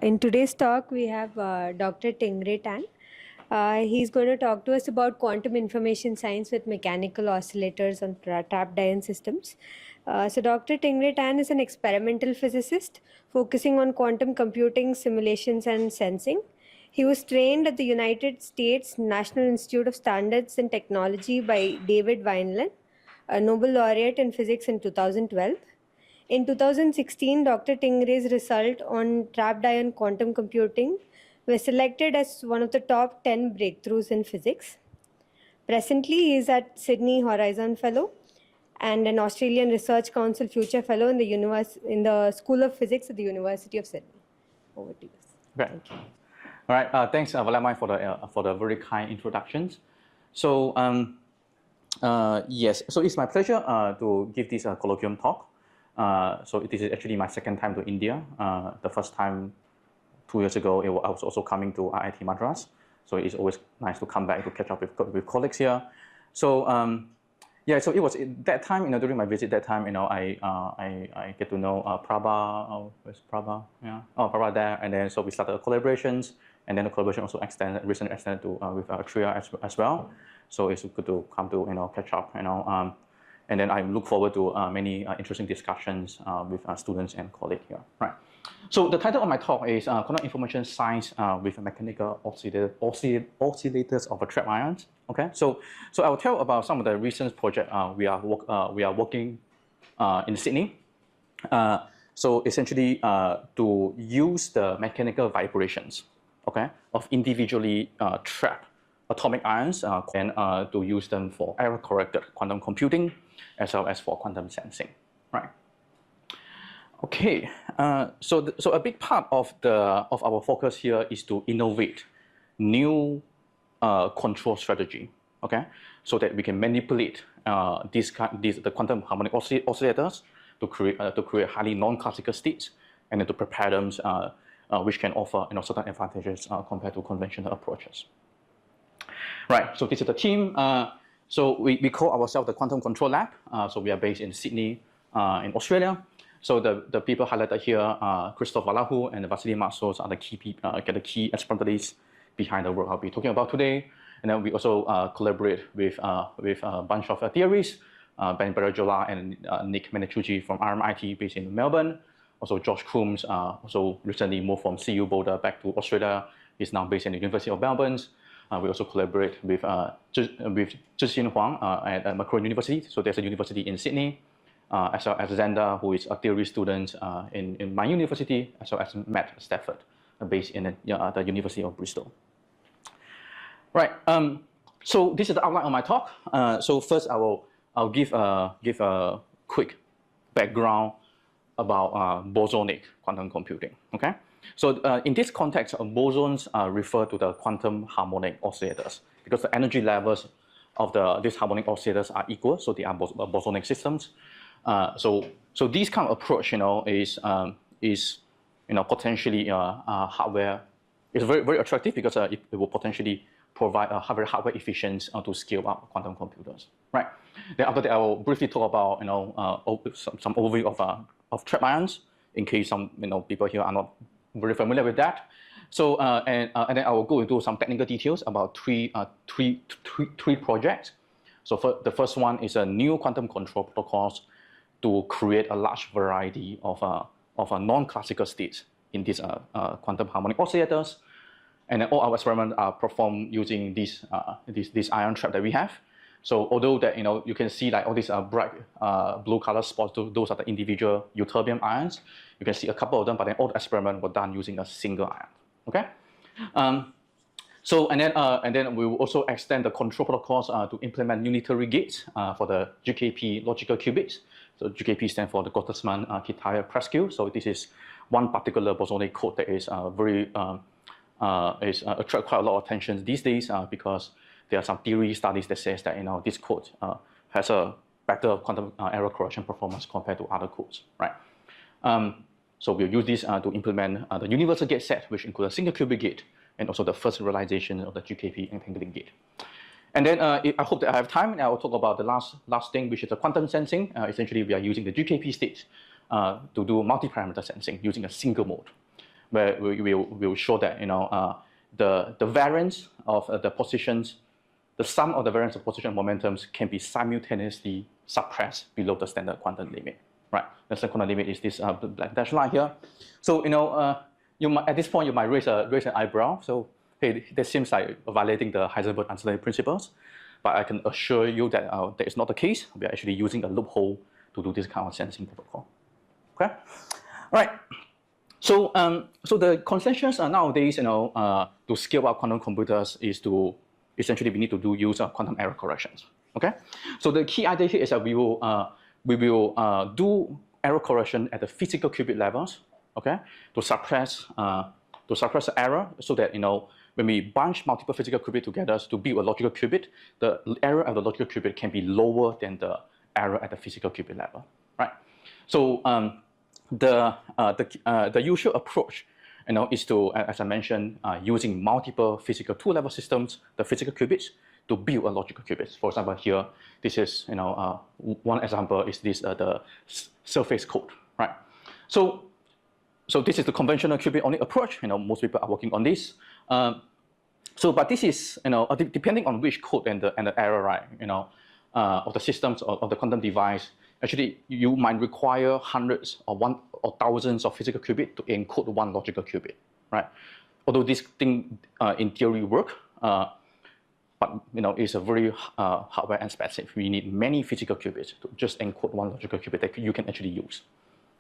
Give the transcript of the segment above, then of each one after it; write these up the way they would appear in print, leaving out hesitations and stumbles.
In today's talk, we have Dr. Ting Rei Tan. He's going to talk to us about quantum information science with mechanical oscillators on trapped ion systems. So Dr. Ting Rei Tan is an experimental physicist focusing on quantum computing, simulations, and sensing. He was trained at the United States National Institute of Standards and Technology by David Wineland, a Nobel laureate in physics in 2012. In 2016, Dr. Ting Rei's result on trapped ion quantum computing was selected as one of the top 10 breakthroughs in physics. Presently, he is at Sydney Horizon Fellow and an Australian Research Council Future Fellow in the School of Physics at the University of Sydney. Over to you. Great. All right. Thanks, Valamai, for the very kind introductions. So yes, so it's my pleasure to give this colloquium talk. So this is actually my second time to India. The first time 2 years ago, I was also coming to IIT Madras. So it's always nice to come back to catch up with colleagues here. So yeah, so it was that time, during my visit that time, I get to know Prabha. Where's Prabha? Yeah, Prabha there, and then so we started collaborations, and then the collaboration also recently extended to with Tria as well. So it's good to come to catch up, and then I look forward to many interesting discussions with students and colleagues here. Right. So the title of my talk is Quantum Information Science with Mechanical Oscillators of Trapped Ions. Okay. So I will tell about some of the recent projects we are working in Sydney. So essentially to use the mechanical vibrations, okay, of individually trapped atomic ions and to use them for error-corrected quantum computing as well as for quantum sensing, right? Okay, so a big part of our focus here is to innovate new control strategy, okay, so that we can manipulate the quantum harmonic oscillators to create highly non-classical states and then to prepare them which can offer certain advantages compared to conventional approaches. Right, so this is the team. So we call ourselves the Quantum Control Lab. So we are based in Sydney, in Australia. So the people highlighted here, Christoph Wallahu and Vasily Marsos are the key experimentalists behind the work I'll be talking about today. And then we also collaborate with a bunch of theorists, Ben Barajola and Nick Menachuggi from RMIT based in Melbourne. Also Josh Coombs, also recently moved from CU Boulder back to Australia. He's now based in the University of Melbourne. We also collaborate with Zhixin Huang at Macquarie University. So there's a university in Sydney, as well as Zenda, who is a theory student in my university, as well as Matt Stafford, based in the University of Bristol. Right. So this is the outline of my talk. So first, I'll give a quick background about bosonic quantum computing. Okay. So in this context, bosons refer to the quantum harmonic oscillators because the energy levels of these harmonic oscillators are equal, so they are bosonic systems. So this kind of approach, is potentially hardware. It's very very attractive because it will potentially provide a very hardware efficient to scale up quantum computers. Right. Then after that, I will briefly talk about some overview of trapped ions in case some people here are not very familiar with that. So and then I will go into some technical details about three projects. So the first one is a new quantum control protocols to create a large variety of non-classical states in these quantum harmonic oscillators. And then all our experiments are performed using these ion trap that we have. So although that you can see like all these bright blue color spots, those are the individual ytterbium ions. You can see a couple of them, but then all the experiments were done using a single ion. Okay. So and then we will also extend the control protocols to implement unitary gates for the GKP logical qubits. So GKP stands for the Gottesman-Kitaev-Preskill. So this is one particular bosonic code that is attract quite a lot of attention these days because there are some theory studies that says that this code has a better quantum error correction performance compared to other codes, right? So we'll use this to implement the universal gate set, which includes a single qubit gate and also the first realization of the GKP entangling gate. And then I hope that I have time, and I will talk about the last thing, which is the quantum sensing. Essentially, we are using the GKP state to do multi-parameter sensing using a single mode. where we will show that the variance of the positions, the sum of the variance of position momentums can be simultaneously suppressed below the standard quantum limit. Right, the standard quantum limit is this black dashed line here. So you might, at this point you might raise an eyebrow. So hey, that seems like violating the Heisenberg uncertainty principles. But I can assure you that that is not the case. We are actually using a loophole to do this kind of sensing protocol. Okay, all right. So so the consensus nowadays, to scale up quantum computers is to essentially we need to use quantum error corrections. Okay, so the key idea here is that we will do error correction at the physical qubit levels. Okay, to suppress the error, so that when we bunch multiple physical qubits together to build a logical qubit, the error at the logical qubit can be lower than the error at the physical qubit level. Right. So the usual approach, is to, as I mentioned, using multiple physical two-level systems, the physical qubits, to build a logical qubit. For example, here, this is, one example is this the surface code, right? So this is the conventional qubit-only approach. Most people are working on this. But this is, depending on which code and the error, right? Of the systems of the quantum device. Actually, you might require hundreds or thousands of physical qubits to encode one logical qubit, right? Although this thing in theory work, but it's a very hardware expensive. We need many physical qubits to just encode one logical qubit that you can actually use,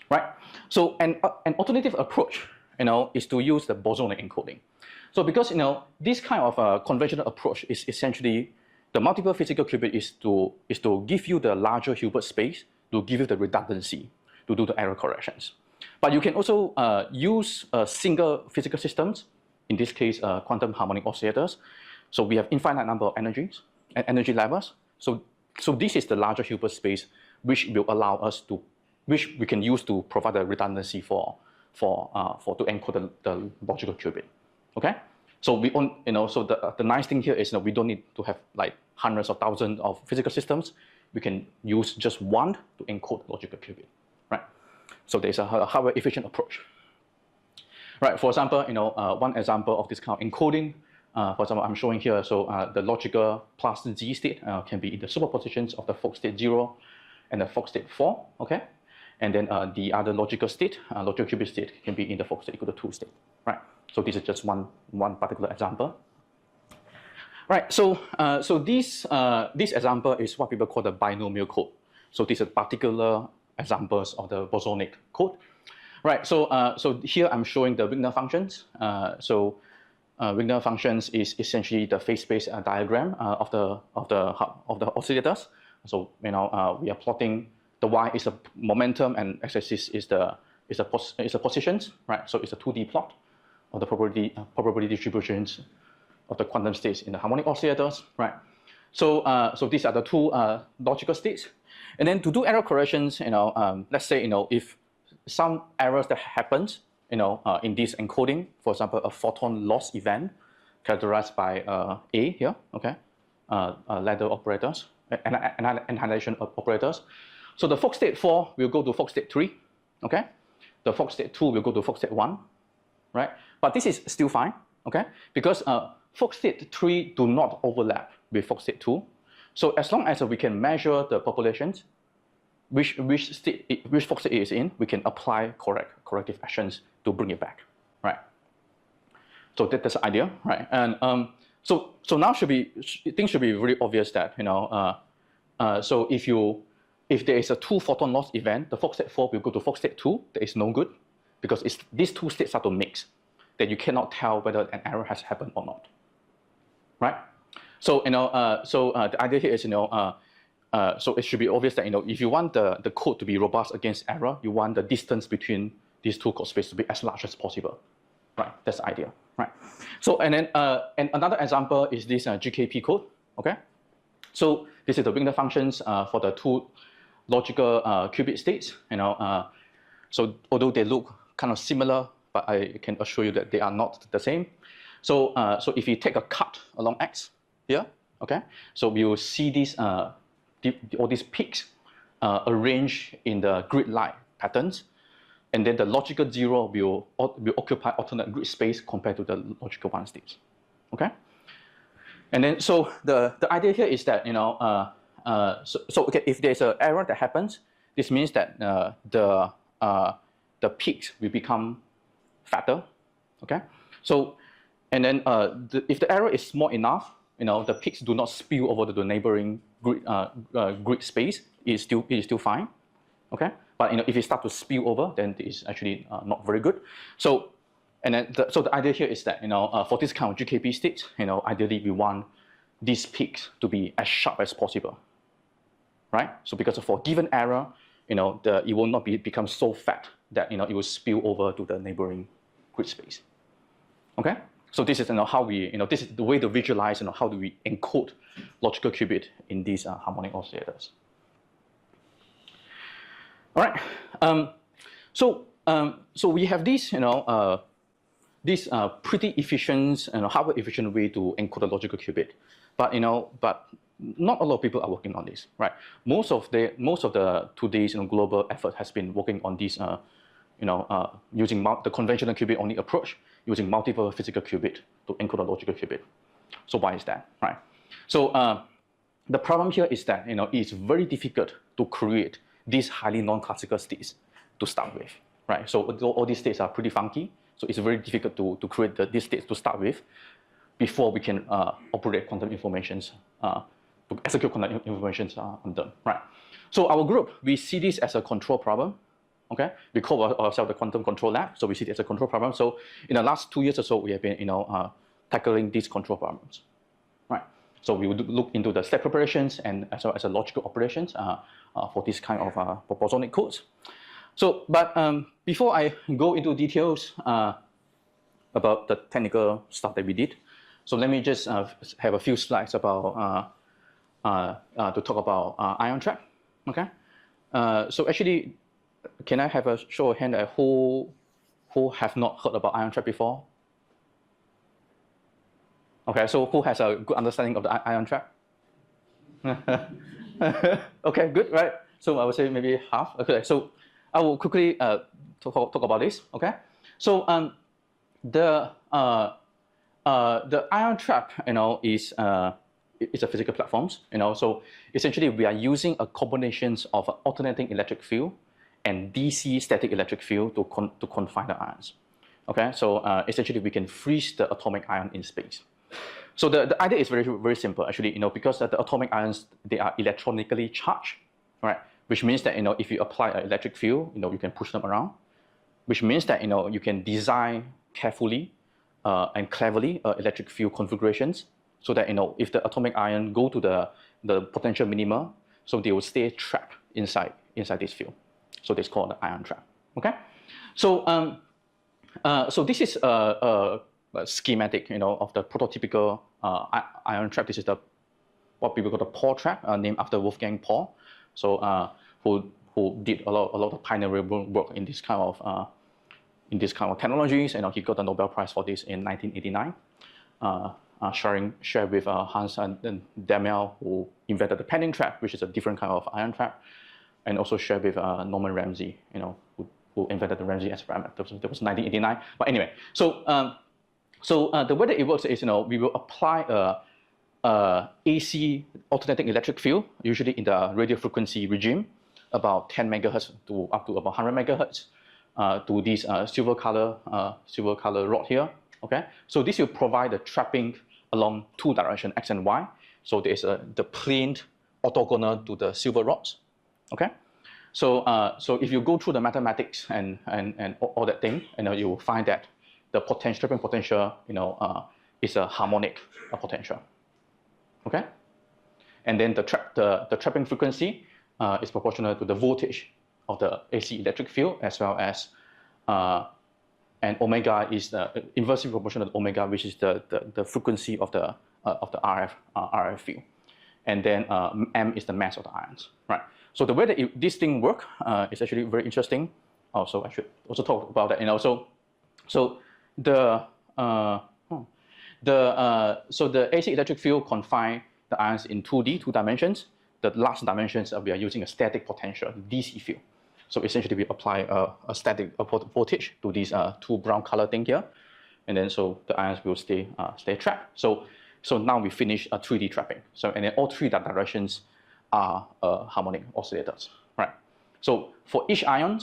right? So an alternative approach, is to use the bosonic encoding. So because this kind of conventional approach is essentially the multiple physical qubit is to give you the larger Hilbert space, to give you the redundancy to do the error corrections. But you can also use single physical systems, in this case quantum harmonic oscillators. So we have infinite number of energies and energy levels. So this is the larger Hilbert space, which will allow us to, which we can use to provide the redundancy to encode the logical qubit. Okay. So we so the nice thing here is we don't need to have like hundreds of thousands of physical systems. We can use just one to encode logical qubit, right? So there's a hardware efficient approach, right? For example, one example of this kind of encoding, for example, I'm showing here. So the logical plus Z state can be in the superpositions of the Fock state 0 and the Fock state 4, okay? And then the other logical state, logical qubit state, can be in the Fock state equal to 2 state, right? So this is just one particular example. Right, so this example is what people call the binomial code. So these are particular examples of the bosonic code. Right, so here I'm showing the Wigner functions. Wigner functions is essentially the phase space diagram of the oscillators. So we are plotting the y is a momentum and x-axis is the positions. Right, so it's a 2D plot of the probability distributions of the quantum states in the harmonic oscillators, right? So these are the two logical states, and then to do error corrections, let's say if some errors that happens, in this encoding, for example, a photon loss event characterized by A here, okay, ladder operators, annihilation operators. So the Fock state 4 will go to Fock state 3, okay. The Fock state 2 will go to Fock state 1, right? But this is still fine, okay, because Fock state 3 do not overlap with Fock state 2. So as long as we can measure the populations, which Fock state it is in, we can apply corrective actions to bring it back, right? So that's the idea, right? And so now things should be really obvious that so if there is a 2 photon loss event, the Fock state 4 will go to Fock state 2. That is no good because these two states start to mix. That you cannot tell whether an error has happened or not, right? So the idea here is so it should be obvious that if you want the code to be robust against error, you want the distance between these two code spaces to be as large as possible, right? That's the idea, right? So and then and another example is this GKP code, okay? So this is the Wigner functions for the two logical qubit states, so although they look kind of similar, but I can assure you that they are not the same. So if you take a cut along X here, okay, so we will see these all these peaks arranged in the grid-like patterns. and then the logical 0 will occupy alternate grid space compared to the logical 1 states. Okay? And then, so the idea here is that, okay, if there's an error that happens, this means that the peaks will become fatter. Okay? So, and then if the error is small enough, the peaks do not spill over to the neighboring grid space, it is still fine. Okay? But if it starts to spill over, then it's actually not very good. So, and then so the idea here is that for this kind of GKP state, ideally we want these peaks to be as sharp as possible, right? So because for given error, it will not become so fat that it will spill over to the neighboring grid space. Okay? So this is how we this is the way to visualize how do we encode logical qubit in these harmonic oscillators. All right. So we have these this pretty efficient and hardware efficient way to encode a logical qubit, but not a lot of people are working on this, right? Most of the today's global effort has been working on this, using the conventional qubit only approach, using multiple physical qubit to encode a logical qubit. So why is that, right? So the problem here is that it's very difficult to create these highly non-classical states to start with, right? So all these states are pretty funky. So it's very difficult to create these states to start with before we can operate quantum informations, to execute quantum informations on them, right? So our group, we see this as a control problem, okay? We call ourselves the quantum control lab, so we see it as a control problem. So in the last 2 years or so, we have been, tackling these control problems, right? So we would look into the step preparations and as well as the logical operations for this kind of bosonic codes. So, but before I go into details about the technical stuff that we did, so let me just have a few slides about to talk about ion trap. Okay. So actually, can I have a show of hand who have not heard about ion trap before? Okay. So who has a good understanding of the ion trap? Okay. Good. Right. So I would say maybe half. Okay. So I will quickly talk about this. Okay, so the ion trap, is a physical platforms. So essentially we are using a combination of alternating electric field and DC static electric field to confine the ions. Okay, so essentially we can freeze the atomic ion in space. So the idea is very, very simple actually. Because the atomic ions, they are electronically charged, right? Which means that if you apply an electric field, you can push them around. Which means that you can design carefully and cleverly electric field configurations, so that if the atomic ion go to the potential minima, so they will stay trapped inside this field. So that's called the ion trap. Okay, so so this is a schematic of the prototypical ion trap. This is what people call the Paul trap, named after Wolfgang Paul. So who did a lot of pioneering work in this kind of technologies, and he got the Nobel Prize for this in 1989. Shared with Hans and Demel, who invented the pending trap, which is a different kind of ion trap, and also shared with Norman Ramsey, who invented the Ramsey experiment. That was 1989. But anyway, so the way that it works is we will apply AC alternating electric field, usually in the radio frequency regime, about 10 megahertz to up to about 100 megahertz, to this silver color rod here. Okay, so this will provide the trapping along two directions, x and y. So there's the plane orthogonal to the silver rods. Okay, so if you go through the mathematics and all that thing, you will find that the trapping potential is a harmonic potential. Okay, and then the trapping frequency is proportional to the voltage of the AC electric field, as well as and omega is the inversely proportional to omega, which is the frequency of the RF field, and then m is the mass of the ions. Right. So the way that this thing work is actually very interesting. Also, I should also talk about that. So the AC electric field confine the ions in 2D, 2 dimensions. The last dimensions we are using a static potential, DC field. So essentially, we apply a static voltage to these two brown color thing here, and then so the ions will stay trapped. So now we finish a 3D trapping. So and then all three directions are harmonic oscillators, right? So for each ion,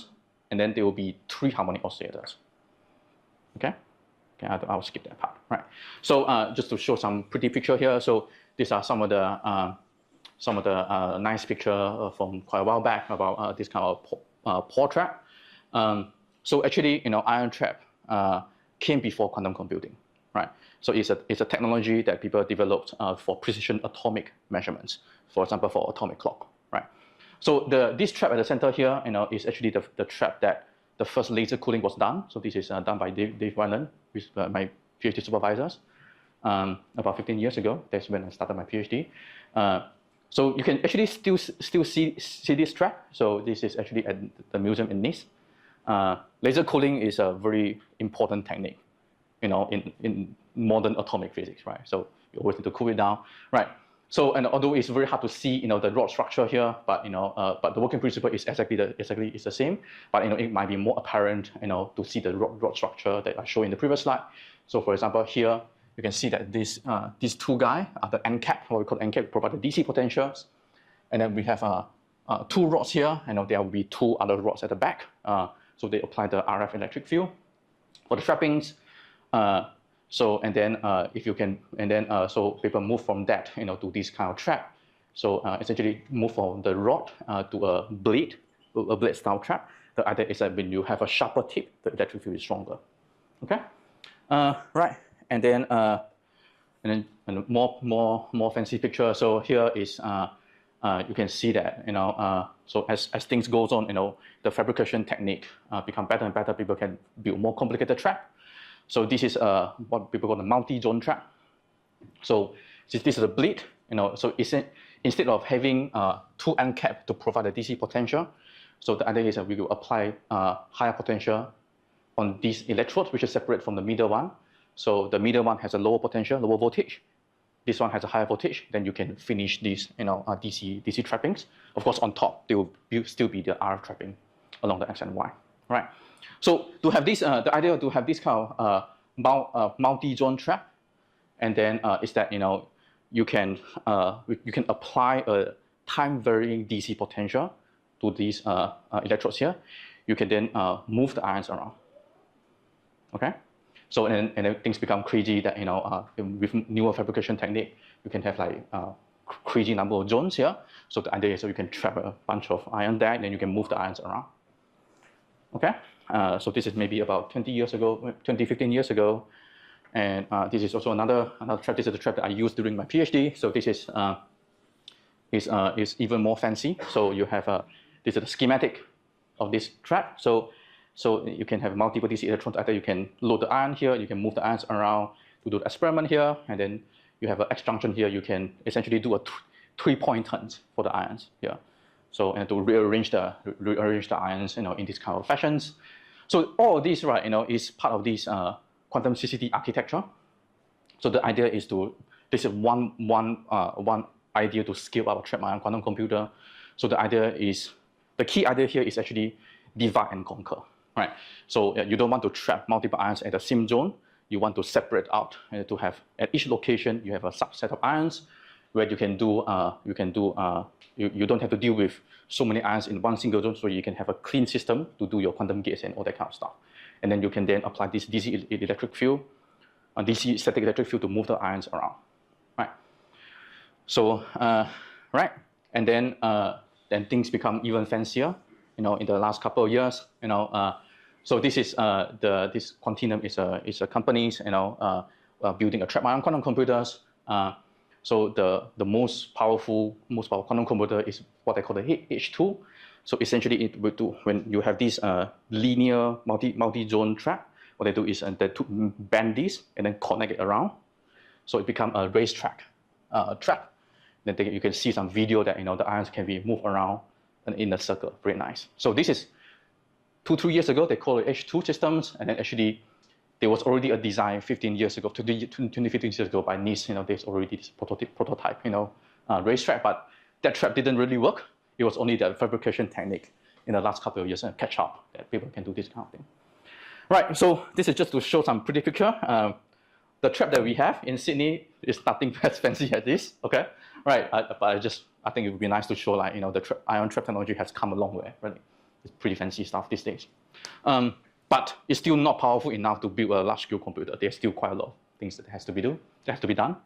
and then there will be 3 harmonic oscillators. Okay. Okay, I'll skip that part, right? So just to show some pretty picture here. So these are some of the nice picture from quite a while back about this kind of Paul trap. So actually, ion trap came before quantum computing, right? So it's a technology that people developed for precision atomic measurements. For example, for atomic clock, right? So this trap at the center here, is actually the trap that the first laser cooling was done. So this is done by Dave Wyland, with my PhD supervisors, about 15 years ago. That's when I started my PhD. So you can actually still see this trap. So this is actually at the museum in Nice. Laser cooling is a very important technique, in modern atomic physics, right? So you always need to cool it down, right? So, and although it's very hard to see, the rod structure here, but but the working principle is exactly the same. But it might be more apparent, to see the rod structure that I showed in the previous slide. So, for example, here you can see that these two guys are the end cap, what we call end cap, provide the DC potentials, and then we have 2 rods here, and there will be 2 other rods at the back. So they apply the RF electric field for the trappings. So and then if you can, and then so people move from that, to this kind of trap. So essentially move from the rod to a blade style trap. The idea is that when you have a sharper tip, the electric field is stronger. Okay, right, and then more fancy picture. So here is you can see that so as things goes on, the fabrication technique become better and better. People can build more complicated trap. So this is what people call a multi-zone trap. So this is a bleed, so instead of having 2 end cap to provide a DC potential, so the idea is that we will apply higher potential on these electrodes, which is separate from the middle one. So the middle one has a lower potential, lower voltage. This one has a higher voltage. Then you can finish these, DC trappings. Of course, on top there will still be the RF trapping along the X and Y, right? So to have this, the idea to have this kind of multi-zone trap, and then is that you can apply a time-varying DC potential to these electrodes here. You can then move the ions around. Okay, so and then things become crazy that with newer fabrication technique you can have like crazy number of zones here. So the idea is so you can trap a bunch of ions there, and then you can move the ions around. Okay. So this is maybe about 15 years ago, and this is also another trap. This is the trap that I used during my PhD. So this is even more fancy. So you have this is the schematic of this trap. So you can have multiple DC electrons. Either you can load the ion here, you can move the ions around to do the experiment here, and then you have an X junction here. You can essentially do a 3-point turns for the ions here. So and to rearrange the ions, in this kind of fashions. So all of this, right, is part of this quantum CCT architecture. So the idea is this is one idea to scale up a trap ion quantum computer. So the key idea here is actually divide and conquer, right? So you don't want to trap multiple ions at the same zone. You want to separate out and to have at each location you have a subset of ions where you don't have to deal with so many ions in one single zone, so you can have a clean system to do your quantum gates and all that kind of stuff. And then you can then apply this DC electric field, DC static electric field to move the ions around, right? So, right, and then things become even fancier, in the last couple of years, So this is this Quantinuum is a company, building a trap ion quantum computers. So the most powerful quantum computer is what I call the H2. So essentially, it will do when you have this linear multi-zone trap. What they do is they bend this and then connect it around, so it becomes a racetrack trap. Then you can see some video that the ions can be moved around in a circle. Very nice. So this is 2-3 years ago. They call it H2 systems, and then actually there was already a design 15 years ago, 15 years ago by Nice. There's already this prototype, racetrack, but that trap didn't really work. It was only the fabrication technique in the last couple of years and catch up that people can do this kind of thing. Right, so this is just to show some pretty picture. The trap that we have in Sydney is nothing as fancy as this, okay? Right, but I think it would be nice to show like, the ion trap technology has come a long way, really. It's pretty fancy stuff these days. But it's still not powerful enough to build a large-scale computer. There's still quite a lot of things that has to be done.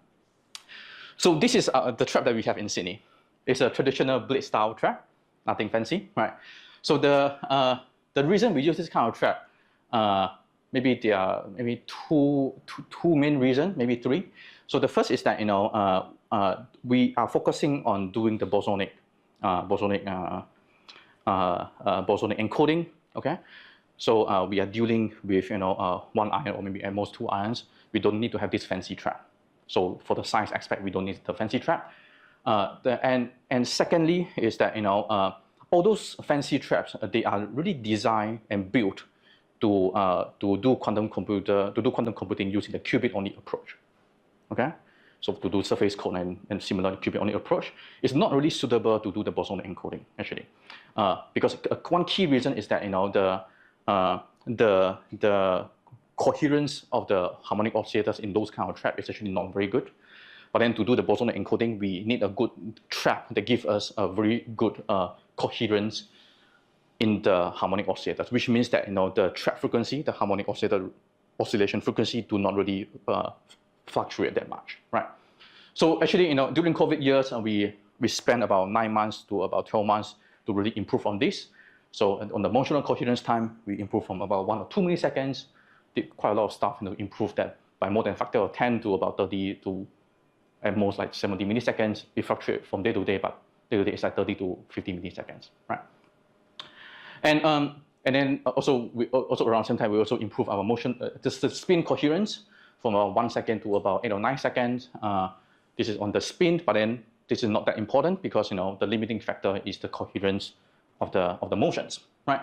So this is the trap that we have in Sydney. It's a traditional blade-style trap, nothing fancy, right? So the reason we use this kind of trap, maybe there are maybe two main reasons, maybe three. So the first is that we are focusing on doing the bosonic encoding. Okay, so we are dealing with one ion or maybe at most two ions. We don't need to have this fancy trap. So for the size aspect, we don't need the fancy trap. And secondly is that all those fancy traps, they are really designed and built to do quantum computing using the qubit only approach. Okay, so to do surface code and similar qubit only approach, it's not really suitable to do the bosonic encoding actually, because one key reason is that the coherence of the harmonic oscillators in those kind of traps is actually not very good. But then to do the bosonic encoding, we need a good trap that gives us a very good coherence in the harmonic oscillators, which means that the trap frequency, the harmonic oscillation frequency, do not really fluctuate that much, right? So actually, during COVID years, we spent about 9 months to about 12 months to really improve on this. So on the motional coherence time, we improved from about 1 or 2 milliseconds. Did quite a lot of stuff, improved that by more than a factor of 10 to about 30 to at most like 70 milliseconds. It fluctuates from day to day, but day to day it's like 30 to 50 milliseconds, right? And then also around the same time we also improve our motion, the spin coherence from 1 second to about 8 or 9 seconds. This is on the spin, but then this is not that important because the limiting factor is the coherence of the motions, right?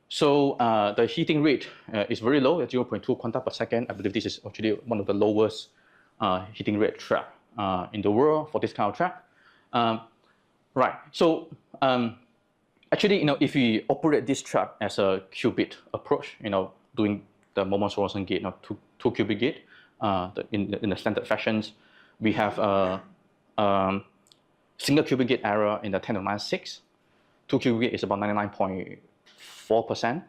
So the heating rate is very low at 0.2 quanta per second. I believe this is actually one of the lowest heating rate trap in the world for this kind of trap. Right. So actually, if we operate this trap as a qubit approach, doing the Mormon-Sorensen gate, two qubit gate in the standard fashions, we have a single qubit gate error in the 10 to the minus 6. Two qubit gate is about 99.4%,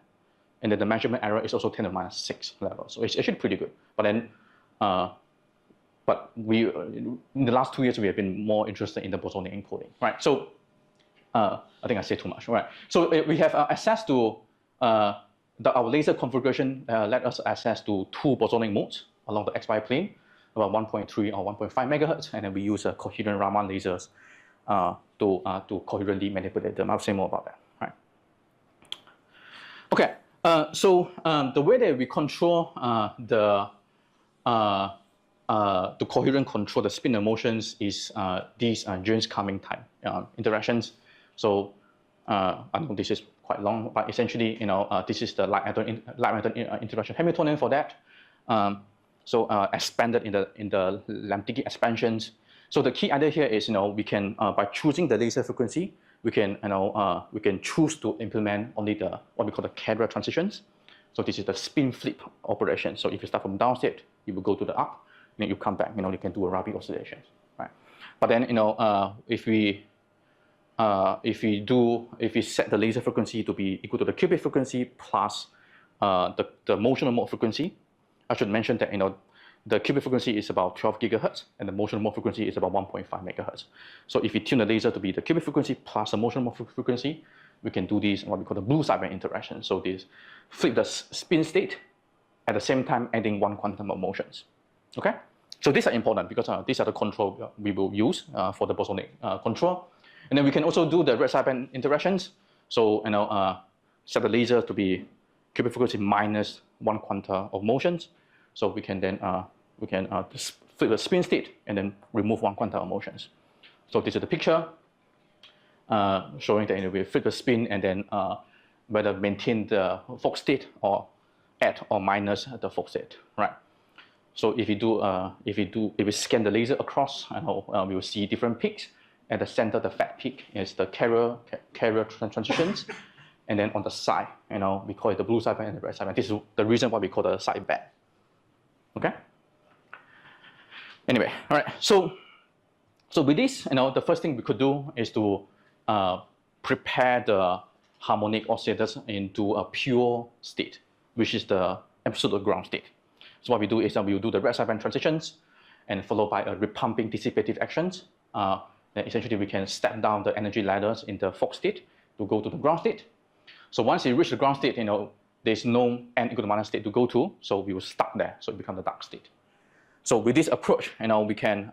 and then the measurement error is also 10 to the minus 6 level. So it's actually pretty good. But then, in the last 2 years, we have been more interested in the bosonic encoding, right? So I think I said too much, right? So we have access to our laser configuration let us access to 2 bosonic modes along the XY plane, about 1.3 or 1.5 megahertz, and then we use coherent Raman lasers to coherently manipulate them. I'll say more about that, right? Okay, so the way that we control the coherent control the spin motions is these Jones Cumming type interactions. So I know this is quite long, but essentially, this is the light-matter interaction Hamiltonian for that. So expanded in the Lamprey expansions. So the key idea here is, we can by choosing the laser frequency, we can choose to implement only what we call the Cadre transitions. So this is the spin flip operation. So if you start from downstate, you will go to the up, then you come back. You can do a Rabi oscillations, right? But then if we set the laser frequency to be equal to the qubit frequency plus the motional mode frequency, I should mention that the qubit frequency is about 12 gigahertz and the motional mode frequency is about 1.5 megahertz. So if we tune the laser to be the qubit frequency plus the motional mode frequency, we can do these what we call the blue sideband interaction. So this flip the spin state at the same time adding 1 quantum of motions. Okay, so these are important because these are the control we will use for the bosonic control. And then we can also do the red sideband interactions. So set the laser to be qubit frequency minus 1 quanta of motions. So we can then flip the spin state and then remove 1 quanta of motions. So this is the picture showing that we flip the spin and then whether maintain the Fock state or add or minus the Fock state, right? So if we scan the laser across, we will see different peaks at the center, the fat peak is the carrier transitions. And then on the side, we call it the blue sideband and the red sideband. This is the reason why we call it a sideband. Okay? Anyway, all right. So with this, the first thing we could do is to prepare the harmonic oscillators into a pure state, which is the absolute ground state. So what we do is that we will do the red sideband transitions, and followed by a repumping dissipative actions. Then essentially we can step down the energy ladders in the Fock state to go to the ground state. So once you reach the ground state, there's no n equal to minus state to go to, so we will stop there, so it becomes the dark state. So with this approach, we can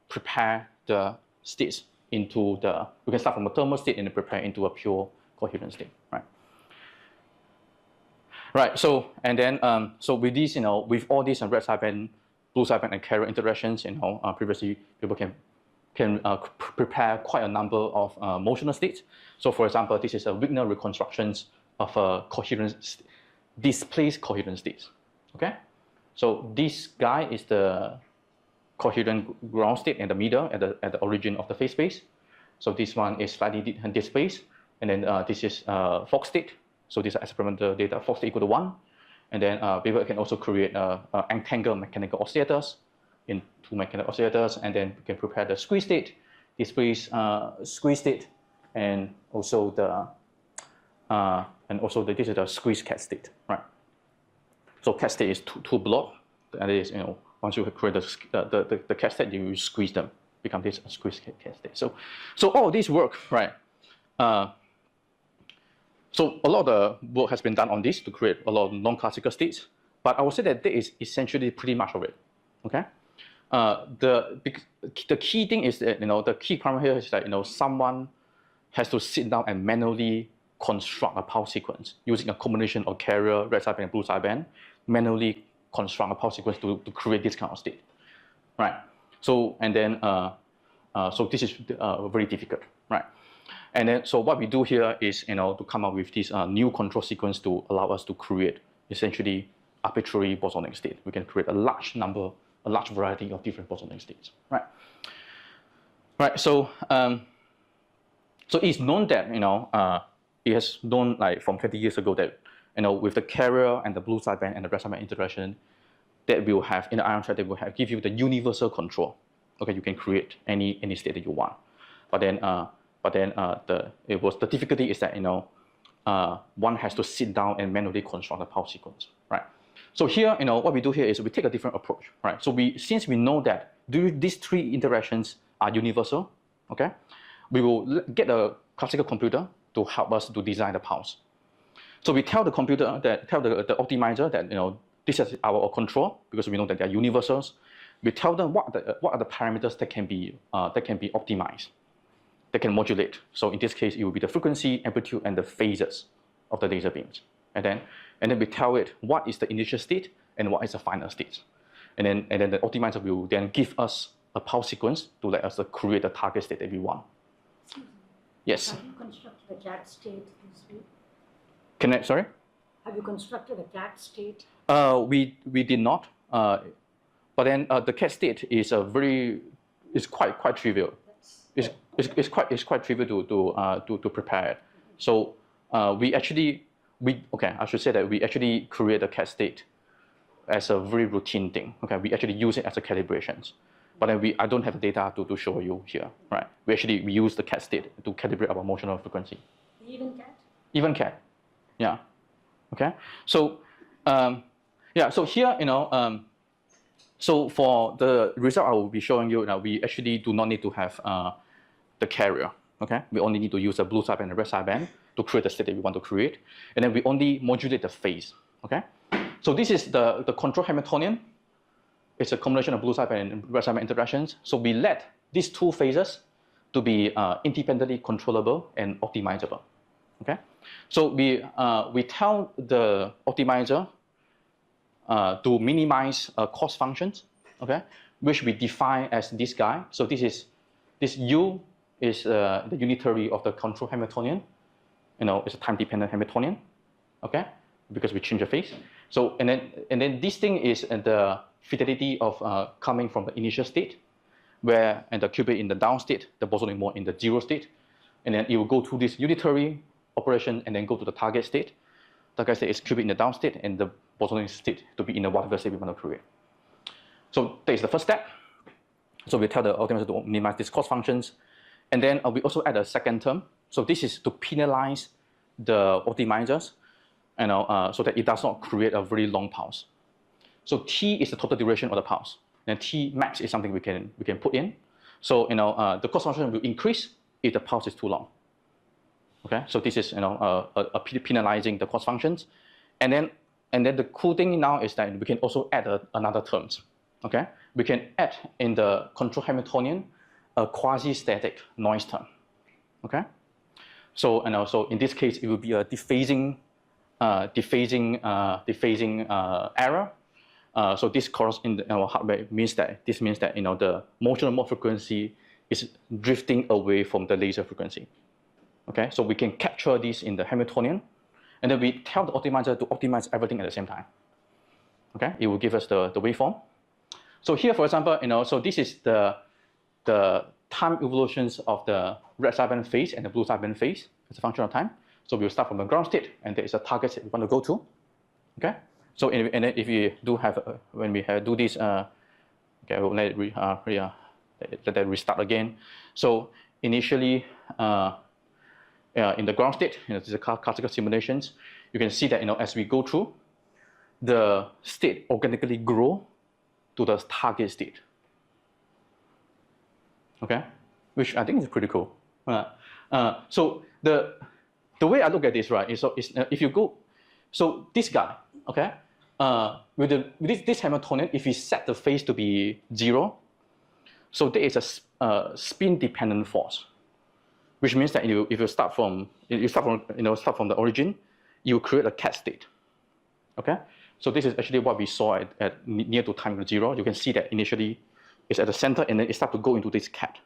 prepare the states into we can start from a thermal state and prepare into a pure coherent state, right? Right. So and then so with these, with all these red sideband, blue sideband, and carrier interactions, previously people can prepare quite a number of motional states. So for example, this is a Wigner reconstructions of a displaced coherent states. Okay. So this guy is the coherent ground state in the middle at the origin of the phase space. So this one is slightly displaced, and then this is Fock state. So these are experimental data. Fock state equal to 1, and then people can also create entangled mechanical oscillators in 2 mechanical oscillators, and then we can prepare the squeeze state, displaced squeeze state, and also this is the squeeze cat state, right? So cat state is two block. That is, once you create the cat state, you squeeze them, become this squeeze cat state. So all this work, right? So a lot of the work has been done on this to create a lot of non-classical states, but I would say that there is essentially pretty much of it. Okay. The key thing is that the key problem here is that someone has to sit down and manually construct a pulse sequence using a combination of carrier, red sideband, and blue sideband, manually construct a pulse sequence to create this kind of state, right? So and then so this is very difficult, right? And then so what we do here is to come up with this new control sequence to allow us to create essentially arbitrary bosonic state. We can create a large variety of different bosonic states, right? Right. So so it's known that it has known like from 20 years ago that with the carrier and the blue sideband and the red sideband interaction, that will have in the ion trap, that will give you the universal control. Okay, you can create any state that you want, but then the difficulty is that one has to sit down and manually construct the pulse sequence, right? So here, what we do here is we take a different approach, right? So since we know that these 3 interactions are universal, okay, we will get a classical computer to help us to design the pulse. So we tell the computer tell the optimizer that this is our control because we know that they are universals. We tell them what are the parameters that can be optimized, that can modulate. So in this case, it will be the frequency, amplitude, and the phases of the laser beams. And then we tell it what is the initial state and what is the final state. And then the optimizer will then give us a pulse sequence to let us create the target state that we want. Yes. Have you constructed a cat state this week? Sorry? Have you constructed a cat state? We did not. But then the cat state is quite trivial. It's quite trivial to prepare it. So I should say that we actually create a cat state as a very routine thing. Okay, we actually use it as a calibrations. But then I don't have the data to show you here, right? We use the cat state to calibrate our motional frequency. Even cat? Even cat, yeah. Okay, so so here so for the result I will be showing you now, we actually do not need to have the carrier. Okay, we only need to use a blue sideband and a red sideband to create the state that we want to create, and then we only modulate the phase. Okay, so this is the control Hamiltonian. It's a combination of blue sideband and red sideband interactions. So we let these 2 phases to be independently controllable and optimizable. Okay, so we tell the optimizer to minimize cost functions. Okay, which we define as this guy. So this U is the unitary of the control Hamiltonian. It's a time-dependent Hamiltonian. Okay, because we change the phase. So and then this thing is the fidelity of coming from the initial state, where and the qubit in the down state, the bosonic mode in the 0 state, and then it will go through this unitary operation and then go to the target state. Target state is qubit in the down state and the bosonic state to be in the whatever state we want to create. So that is the first step. So we tell the optimizer to minimize these cost functions, and then we also add a second term. So this is to penalize the optimizers, so that it does not create a very long pulse. So T is the total duration of the pulse, and T max is something we can put in. So the cost function will increase if the pulse is too long. Okay, so this is penalizing the cost functions, and then the cool thing now is that we can also add another terms. Okay, we can add in the control Hamiltonian a quasi-static noise term. Okay, so so in this case it will be a dephasing error. So this corresponds in our hardware means that the motional mode frequency is drifting away from the laser frequency. Okay, so we can capture this in the Hamiltonian, and then we tell the optimizer to optimize everything at the same time. Okay, it will give us the waveform. So here, for example, so this is the time evolutions of the red sideband phase and the blue sideband phase as a function of time. So we'll start from the ground state, and there is a target state we want to go to. Okay, so and then if we do have when we do this, okay, we'll let that restart again. So initially, in the ground state, this is a classical simulations. You can see that as we go through, the state organically grow to the target state. Okay, which I think is pretty cool. So the way I look at this, right, is if you go, so this guy, okay, with this Hamiltonian, if we set the phase to be 0, so there is a spin-dependent force, which means that if you start from the origin, you create a cat state. Okay, so this is actually what we saw at near to time 0. You can see that initially it's at the center, and then it starts to go into this cat.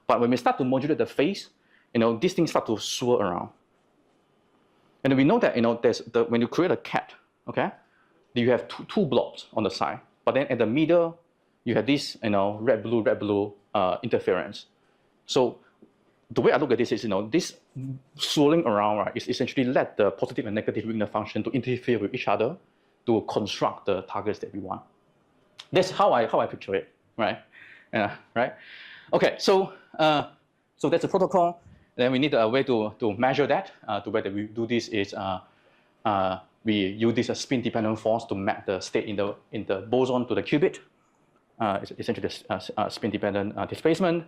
But when we start to modulate the phase, these things start to swirl around. And we know that when you create a cat, okay, you have two blobs on the side, but then at the middle you have this red blue interference. So the way I look at this is this swirling around, right, is essentially let the positive and negative Wigner function to interfere with each other to construct the targets that we want. That's how I picture it, right? Right. Okay, so that's the protocol. Then we need a way to measure that. The way that we do this is we use this spin-dependent force to map the state in the boson to the qubit. It's essentially a spin-dependent displacement.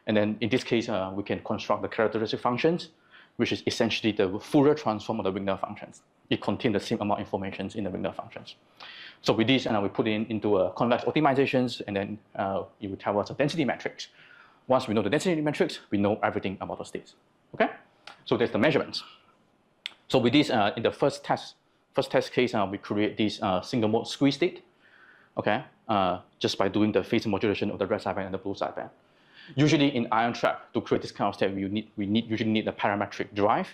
And then in this case, we can construct the characteristic functions, which is essentially the Fourier transform of the Wigner functions. It contains the same amount of information in the Wigner functions. So with this, we put it into a convex optimizations, and then it will tell us a density matrix. Once we know the density matrix, we know everything about the states. Okay, so that's the measurements. So with this, in the first test case, we create this single mode squeeze state. Okay, just by doing the phase modulation of the red sideband and the blue sideband. Usually in ion trap, to create this kind of state, we usually need a parametric drive.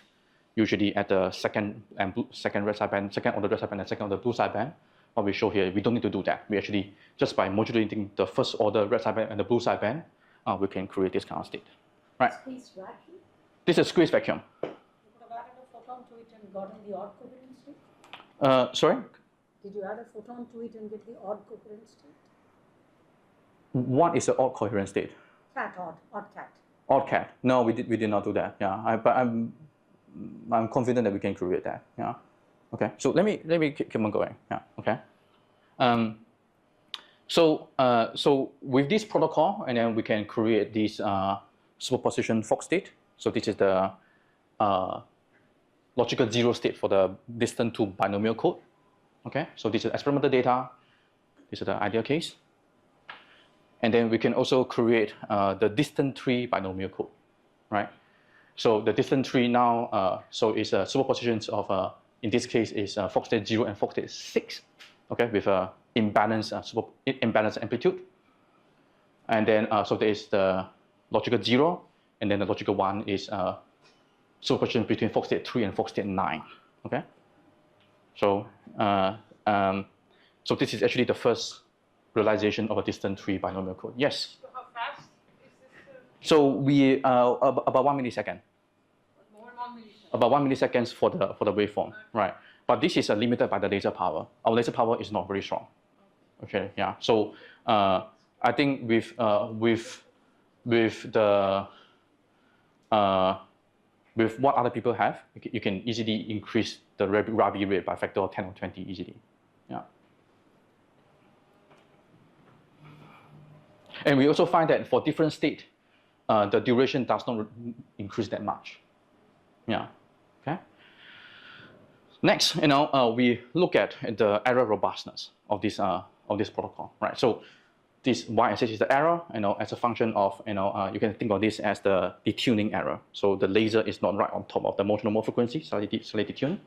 Usually at the second red sideband, second order red sideband, and second order blue sideband. What we show here, we don't need to do that. We actually, just by modulating the first order red sideband and the blue sideband, we can create this kind of state. Right? Squeeze vacuum? This is a squeeze vacuum. You could have added a photon to it and gotten the odd coherent state? Sorry? Did you add a photon to it and get the odd coherent state? What is the odd coherent state? Odd cat. Odd cat. No, we did not do that. Yeah, but I'm confident that we can create that. Yeah. Okay. So let me keep on going. Yeah. Okay. So with this protocol, and then we can create this superposition Fock state. So this is the logical 0 state for the distant 2 binomial code. Okay. So this is experimental data. This is the ideal case. And then we can also create the distant 3 binomial code, right? So the distant 3 now, so it's superpositions of, in this case, is Fock state 0 and Fock state 6, okay, with imbalanced amplitude. And then, so there is the logical 0, and then the logical 1 is superposition between Fock state 3 and Fock state 9, okay? So, so this is actually the first realization of a distant 3 binomial code. Yes? So how fast So we about 1 millisecond. More 1 millisecond. About 1 milliseconds for the waveform, right? But this is limited by the laser power. Our laser power is not very strong. Okay, yeah. So I think with the with what other people have, you can easily increase the Rabi rate by a factor of 10 or 20 easily. Yeah. And we also find that for different state, the duration does not increase that much. Yeah. Okay. Next, we look at the error robustness of this protocol, right? So this y-axis is the error, as a function of, you can think of this as the detuning error. So the laser is not right on top of the motional mode frequency, slightly detuned.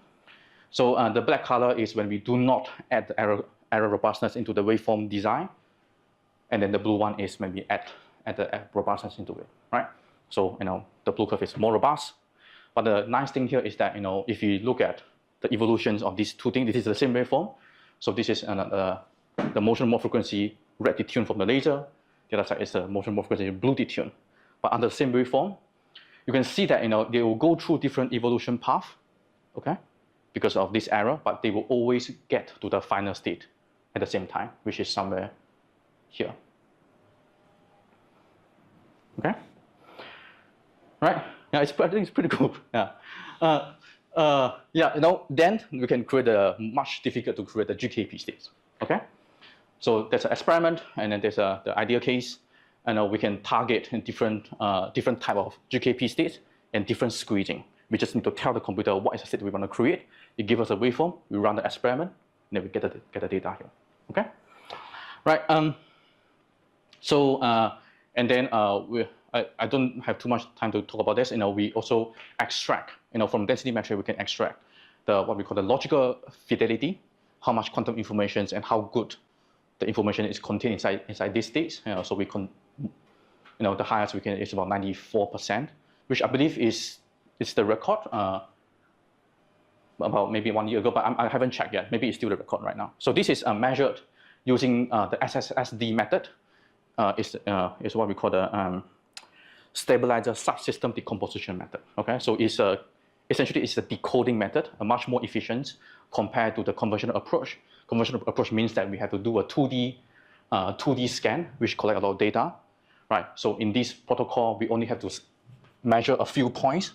So the black color is when we do not add the error robustness into the waveform design, and then the blue one is when we add the robustness into it, right? So the blue curve is more robust. But the nice thing here is that if you look at the evolutions of these two things, this is the same waveform. So this is the motion mode frequency red detuned from the laser. The other side is the motion mode frequency blue detuned. But under the same waveform, you can see that they will go through different evolution paths, okay, because of this error. But they will always get to the final state at the same time, which is somewhere here. Okay. Right. Yeah, I think it's pretty cool. Yeah. Then we can create much difficult to create the GKP states. Okay. So there's an experiment, and then there's the ideal case, and we can target in different type of GKP states and different squeezing. We just need to tell the computer what is the state we want to create. It gives us a waveform. We run the experiment, and then we get the data here. Okay. Right. And then I don't have too much time to talk about this. We also extract, from density metric, we can extract what we call the logical fidelity, how much quantum information and how good the information is contained inside these states. So we can, the highest we can is about 94%, which I believe is the record. About maybe 1 year ago, but I haven't checked yet. Maybe it's still the record right now. So this is measured using the SSSD method. Is what we call the stabilizer subsystem decomposition method. Okay, so essentially it's a decoding method, a much more efficient compared to the conventional approach. Conventional approach means that we have to do a 2D scan, which collect a lot of data, right? So in this protocol, we only have to measure a few points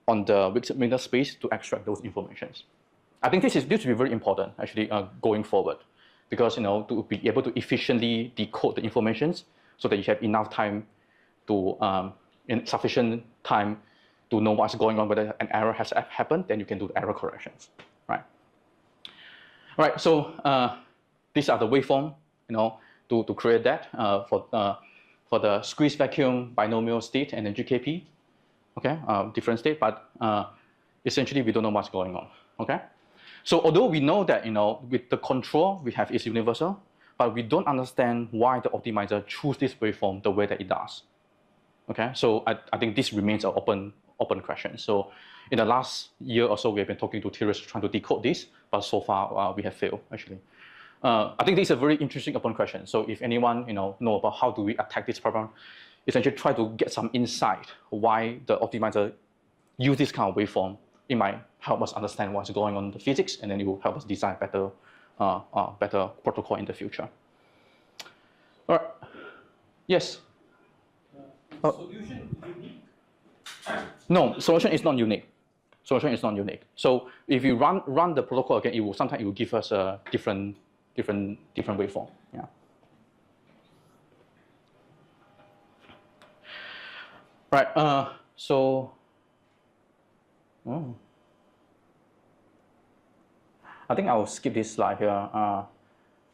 on the Richter space to extract those informations. I think this will be very important actually going forward, because to be able to efficiently decode the informations so that you have enough time to sufficient time to know what's going on, whether an error has happened, then you can do the error corrections, right? All right, so these are the waveform, to create that for the squeeze vacuum binomial state and then GKP, okay, different state, but essentially we don't know what's going on, okay? So although we know that with the control we have is universal, but we don't understand why the optimizer choose this waveform the way that it does. Okay, so I think this remains an open question. So in the last year or so, we have been talking to theorists trying to decode this, but so far we have failed actually. I think this is a very interesting open question. So if anyone know about how do we attack this problem, essentially try to get some insight why the optimizer use this kind of waveform. It might help us understand what's going on in the physics, and then it will help us design better protocol in the future. All right. Yes. Solution unique? No, solution is not unique. Solution is not unique. So if you run the protocol again, sometimes it will give us a different waveform. Yeah. Right. I think I will skip this slide here. I'll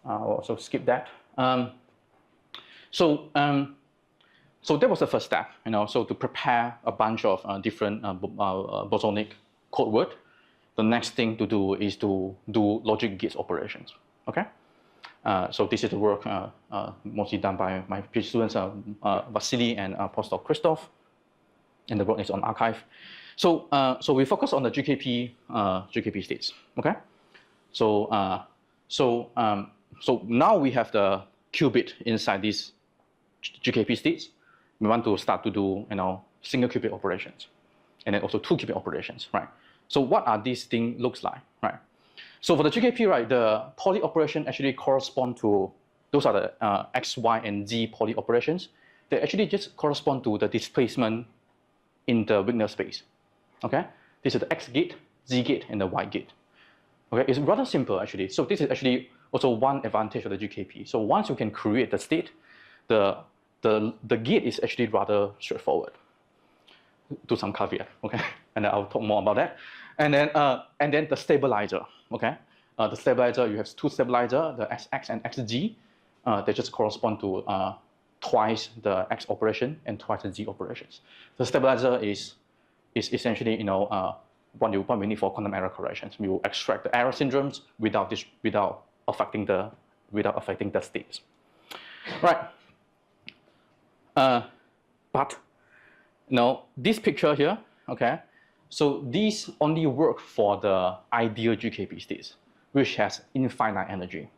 also skip that. So that was the first step, so to prepare a bunch of different bosonic code word. The next thing to do is to do logic gates operations, okay? So this is the work mostly done by my PhD students, Vasily and postdoc Christoph, and the work is on arXiv. So we focus on the GKP states, okay? So now we have the qubit inside these GKP states. we want to start to do, single qubit operations, and then also 2 qubit operations, right? So what are these things looks like, right? So for the GKP, right, the poly operation actually correspond to, those are the X, Y, and Z poly operations. They actually just correspond to the displacement in the Wigner space, okay? This is the X gate, Z gate, and the Y gate. Okay, it's rather simple actually. So this is actually also one advantage of the GKP. So once you can create the state, the gate is actually rather straightforward. Do some caveat, okay? And then I'll talk more about that. And then the stabilizer, okay? The stabilizer, you have 2 stabilizer, the XX and XG. They just correspond to twice the X operation and twice the Z operations. The stabilizer is essentially, what we need for quantum error corrections. We will extract the error syndromes without affecting the states, right? But this picture here, okay. So these only work for the ideal GKP states, which has infinite energy,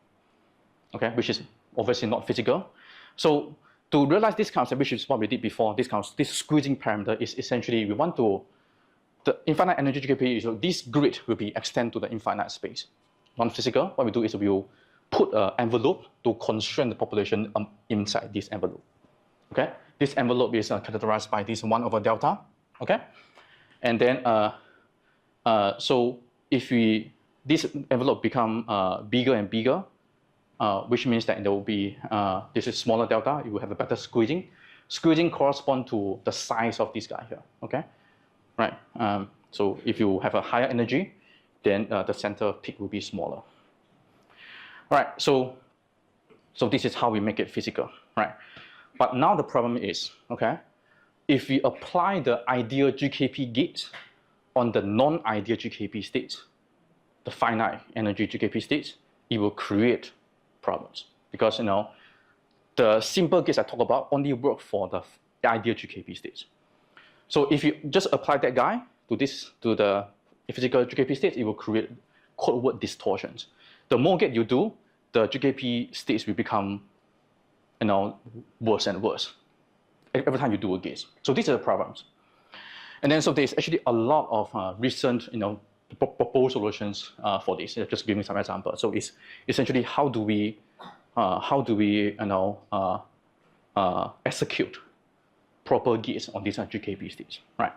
okay, which is obviously not physical. So to realize this concept, which is what we did before, this squeezing parameter is essentially we want to. The infinite energy GKP is this grid will be extended to the infinite space. Non-physical, what we do is we will put an envelope to constrain the population inside this envelope. Okay, this envelope is characterized by this 1 over delta. Okay, and then so if this envelope become bigger and bigger, which means that there will be this is smaller delta, you will have a better squeezing. Squeezing corresponds to the size of this guy here. Okay. Right. So if you have a higher energy, then the center peak will be smaller. Right. So this is how we make it physical. Right. But now the problem is, okay, if we apply the ideal GKP gates on the non-ideal GKP states, the finite energy GKP states, it will create problems because the simple gates I talk about only work for the ideal GKP states. So if you just apply that guy to the physical GKP states, it will create codeword distortions. The more gate you do, the GKP states will become, worse and worse every time you do a gate. So these are the problems. And then so there's actually a lot of recent, proposed solutions for this. Just give me some examples. So it's essentially how do we execute proper gates on these GKP states, right?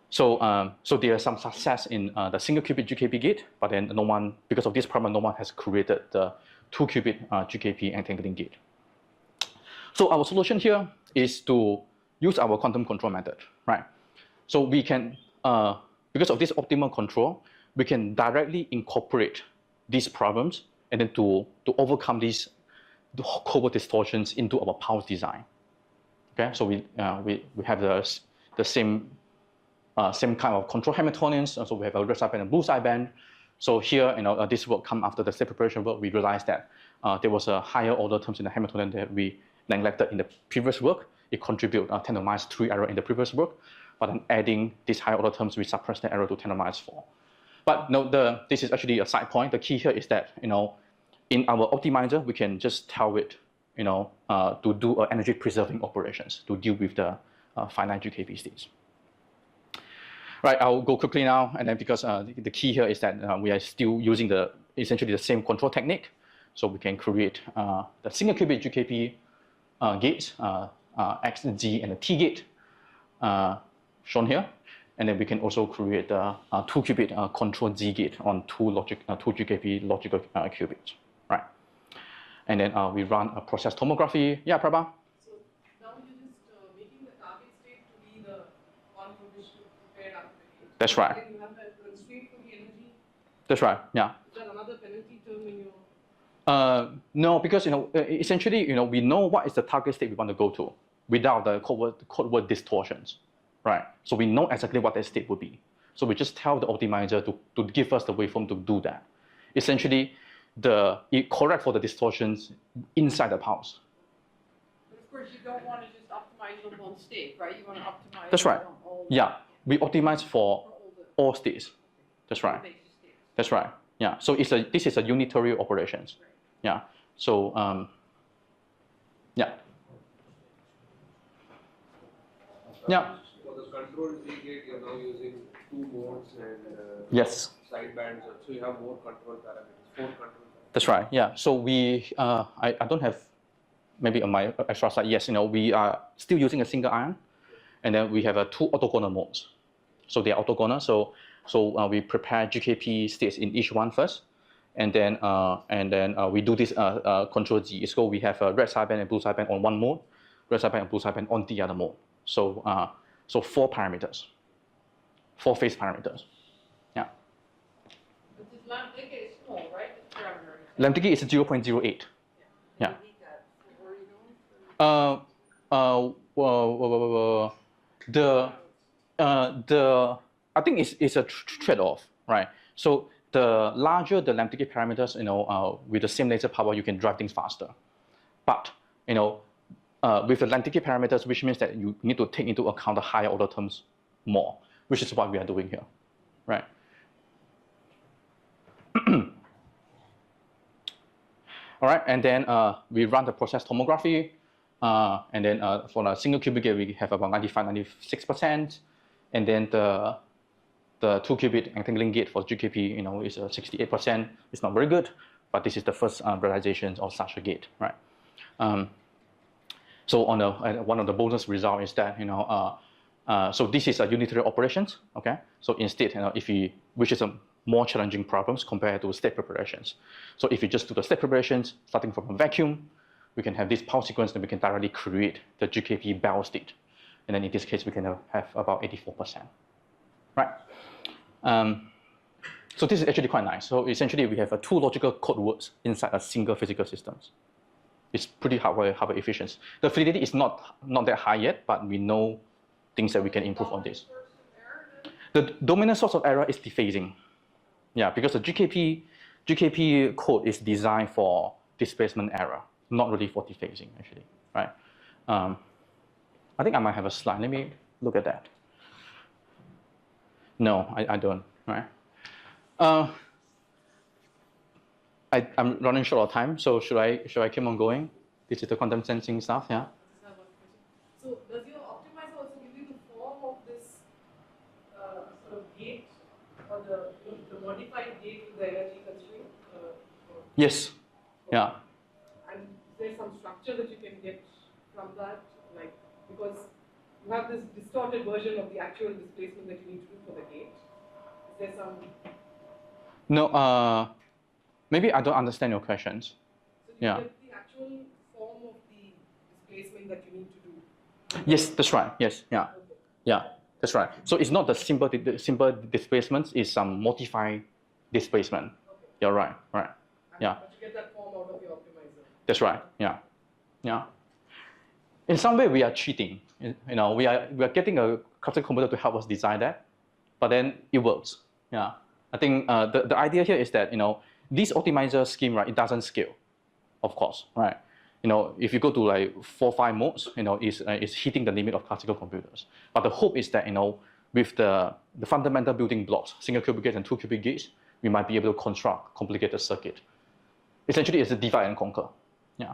So so there is some success in the single qubit GKP gate, but then because of this problem, no one has created the 2 qubit GKP entangling gate. So our solution here is to use our quantum control method, right? So we can, because of this optimal control, we can directly incorporate these problems and then to overcome these codeword distortions into our pulse design. Okay, so we have the same kind of control Hamiltonians. So we have a red sideband and blue sideband. So here, this work come after the state preparation work. We realized that there was a higher order terms in the Hamiltonian that we neglected in the previous work. It contributed 10 to the minus 3 error in the previous work. But then adding these higher order terms, we suppress the error to 10 to the minus 4. But this is actually a side point. The key here is that in our optimizer, we can just tell it to do energy preserving operations to deal with the finite GKP states. Right, I'll go quickly now, and then because the key here is that we are still using essentially the same control technique, so we can create the single qubit GKP gates, X, Z, and the T gate shown here, and then we can also create the 2 qubit control Z gate on 2 GKP logical qubits. Right. And then we run a process tomography. Yeah, Prabha? So now you're just making the target state to be the one for which to prepare activity. That's right. Then you have that constraint for the energy. That's right, yeah. Is that another penalty term in your... No, because essentially we know what is the target state we want to go to without the codeword distortions, right? So we know exactly what that state would be. So we just tell the optimizer to give us the waveform to do that. Essentially, it correct for the distortions inside the pulse. But of course, you don't want to just optimize on one state, right? You want to optimize. That's right. On all Yeah, we optimize for all states. That's right. That's right. Yeah. So this is a unitary operations. Right. Yeah. So yeah. Yeah. For the control Z gate, you're now using 2 modes and Yes. sidebands, so you have more control parameters, 4 control parameters. That's right. Yeah. So we, I don't have maybe on my extra slide. Yes, we are still using a single ion, and then we have 2 orthogonal modes. So they are orthogonal. So we prepare GKP states in each one first, and then we do this control Z. So we have a red sideband and blue sideband on one mode, red sideband and blue sideband on the other mode. So 4 parameters, 4 phase parameters. Yeah. But this lambda is small, right? It's primary. Lambda is 0.08. Yeah. I think it's a trade-off, right? So the larger the lambda parameters, with the same laser power, you can drive things faster. But with the lambda parameters, which means that you need to take into account the higher order terms more, which is what we are doing here, right? All right, and then we run the process tomography, and then for a single qubit gate, we have about 95, 96%, and then the 2-qubit entangling gate for GKP, is 68%. It's not very good, but this is the first realization of such a gate, right? So on one of the bonus results is that so this is a unitary operations, okay? So instead, which is a more challenging problems compared to state preparations. So if you just do the state preparations, starting from a vacuum, we can have this pulse sequence, then we can directly create the GKP Bell state. And then in this case, we can have about 84%, right? So this is actually quite nice. So essentially, we have 2 logical codewords inside a single physical system. It's pretty hardware efficient. The fidelity is not that high yet, but we know things that we can improve on this. The dominant source of error is dephasing. Yeah, because the GKP code is designed for displacement error, not really for dephasing, actually, right? I think I might have a slide. Let me look at that. No, I don't, right? I'm running short of time, so should I keep on going? This is the quantum sensing stuff, yeah? So does your optimizer also give you the form of this sort of gate or the modified gate with the energy constraint? Yes. Yeah. And is there some structure that you can get from that? Like, because you have this distorted version of the actual displacement that you need to do for the gate. Is there some? No, maybe I don't understand your questions. So do you get the actual form of the displacement that you need to do? Yes, that's right. Yes, yeah. Okay. Yeah, that's right. So it's not the simple displacement, it's some modified displacement. Okay. You're right, right. Yeah. But you get that form out of your optimizer. That's right. Yeah. Yeah. In some way, we are cheating. We are getting a classical computer to help us design that, but then it works. Yeah. I think the idea here is that this optimizer scheme, right? It doesn't scale, of course, right? If you go to like 4 or 5 modes, it's hitting the limit of classical computers. But the hope is that with the fundamental building blocks, single qubit gates and 2-qubit gates, we might be able to construct complicated circuit. Essentially, it's a divide and conquer. Yeah.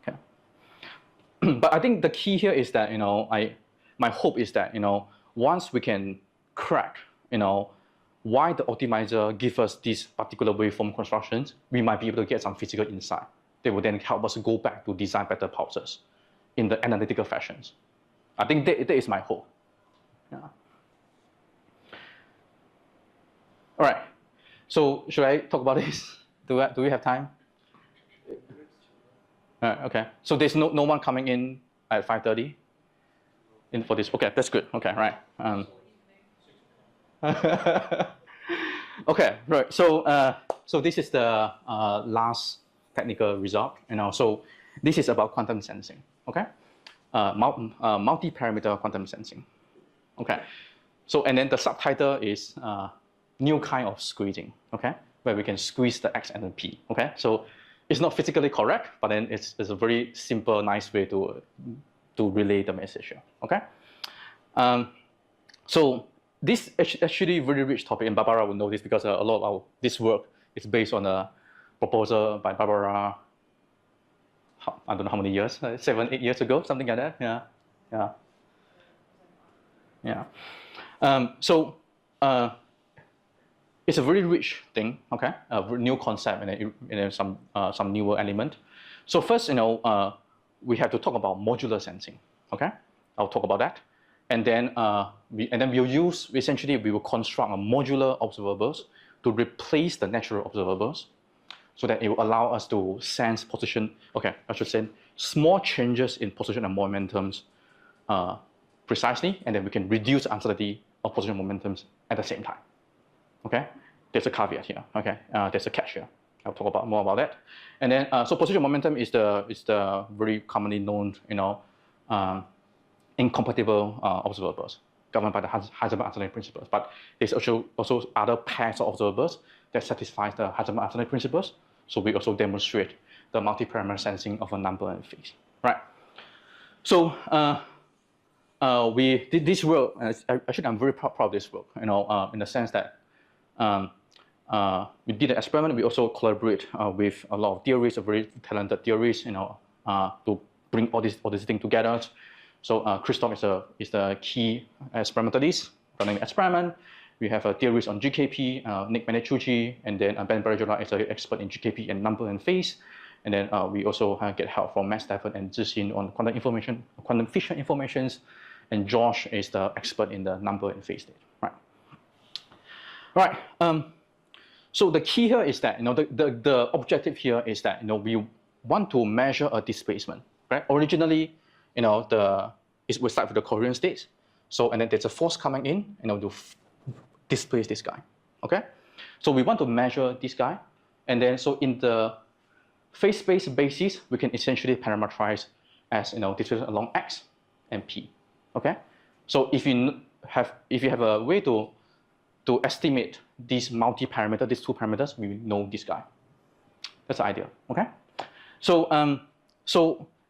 Okay. But I think the key here is that my hope is that once we can crack why the optimizer gives us these particular waveform constructions, we might be able to get some physical insight. They will then help us go back to design better pulses in the analytical fashions. I think that is my hope. Yeah. All right. So should I talk about this? Do we have time? Okay. So there's no one coming in at 5:30 for this. Okay, that's good. Okay, right. Okay, right. So this is the last technical result. So this is about quantum sensing. Okay, multi-parameter quantum sensing. Okay. So and then the subtitle is new kind of squeezing. Okay, where we can squeeze the X and the P. Okay, so it's not physically correct, but then it's a very simple, nice way to relay the message here. Okay. So this is actually a very rich topic, and Barbara will know this because a lot of this work is based on a proposal by Barbara. I don't know how many years, 7, 8 years ago, something like that. Yeah, yeah. Yeah. It's a very rich thing, okay? A new concept and some newer element. So first, we have to talk about modular sensing, okay? I'll talk about that. And then we will construct a modular observables to replace the natural observables so that it will allow us to sense position, small changes in position and momentums precisely, and then we can reduce uncertainty of position and momentums at the same time. Okay, there's a caveat here. Okay, there's a catch here. I'll talk more about that. And then, so position momentum is the very commonly known, incompatible observables governed by the Heisenberg-Uncertainty principles. But there's also other pairs of observables that satisfy the Heisenberg-Uncertainty principles. So we also demonstrate the multi-parameter sensing of a number and phase. Right. So we did this work. Actually, I'm very proud of this work. In the sense that we did an experiment. We also collaborate with a lot of theorists, very talented theorists, to bring all these things together. So Christoph is the key experimentalist running the experiment. We have a theorist on GKP, Nick Manichucci, and then Ben Barajola is an expert in GKP and number and phase. And then we also get help from Matt Stafford and Zixin on quantum fission informations. And Josh is the expert in the number and phase state. Right. Right. So the key here is that the objective here is that we want to measure a displacement. Right. Originally, we start with the coherent states. So and then there's a force coming in, to displace this guy. Okay. So we want to measure this guy, and then so in the phase space basis, we can essentially parameterize as displacement along x and p. Okay. So if you have a way to estimate these multi-parameter, these two parameters, we know this guy. That's the idea. Okay. So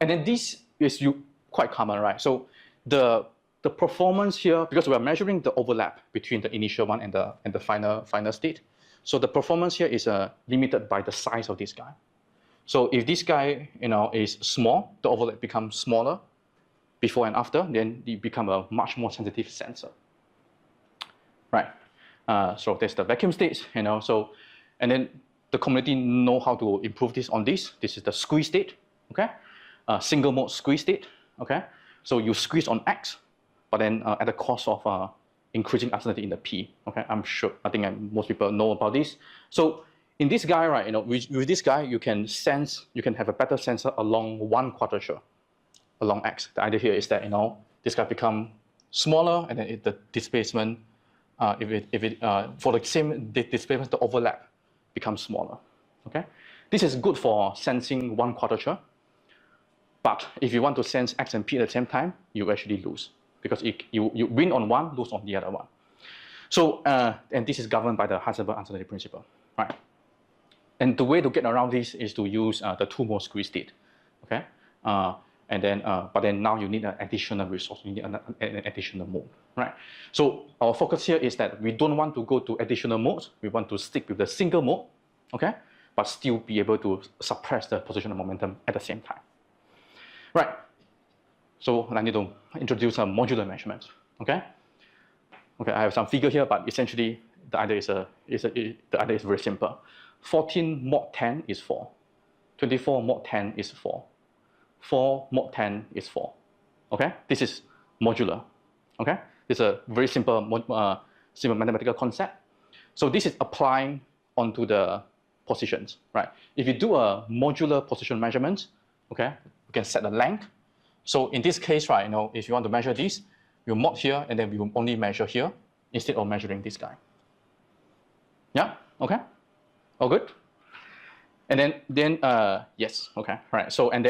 and then this is quite common, right? So the performance here, because we are measuring the overlap between the initial one and the final state. So the performance here is limited by the size of this guy. So if this guy is small, the overlap becomes smaller before and after, then you become a much more sensitive sensor. Right. So there's the vacuum states, so and then the community know how to improve this on this. This is the squeeze state, okay? Single mode squeeze state, okay? So you squeeze on X, but then at the cost of increasing uncertainty in the P, okay? I think most people know about this. So in this guy, right, with this guy, you can have a better sensor along one quadrature, along X. The idea here is that, this guy become smaller, and then the displacement, for the same displacement, the overlap becomes smaller, okay? This is good for sensing one quadrature, but if you want to sense X and P at the same time, you actually lose, because you win on one, lose on the other one. So, and this is governed by the Heisenberg-Uncertainty principle, right? And the way to get around this is to use the two-mode squeeze state, okay? And then, but then now you need an additional resource, you need an additional mode, right? So our focus here is that we don't want to go to additional modes. We want to stick with the single mode, okay? But still be able to suppress the positional momentum at the same time, right? So I need to introduce a modular measurement, okay? Okay, I have some figure here, but essentially the idea is very simple. 14 mod 10 is 4. 24 mod 10 is 4. 4 mod 10 is 4. Okay, this is modular. Okay, this is a very simple mathematical concept. So this is applying onto the positions, right? If you do a modular position measurement, okay, you can set the length. So in this case, right, if you want to measure this, you mod here, and then we will only measure here instead of measuring this guy. Yeah. Okay. All good. And then yes. Okay. Right. So and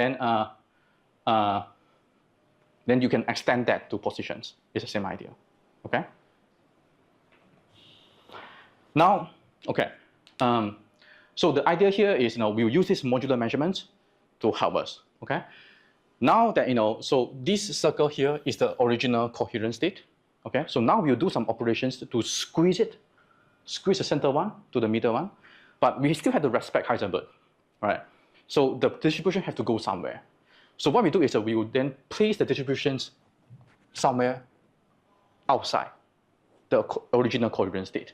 then you can extend that to positions. It's the same idea. Okay. Now, okay. So the idea here is, we'll use this modular measurements to help us. Okay. Now that so this circle here is the original coherent state. Okay. So now we'll do some operations to squeeze the center one to the middle one, but we still have to respect Heisenberg. Right. So the distribution have to go somewhere. So what we do is we will then place the distributions somewhere outside the original coherent state.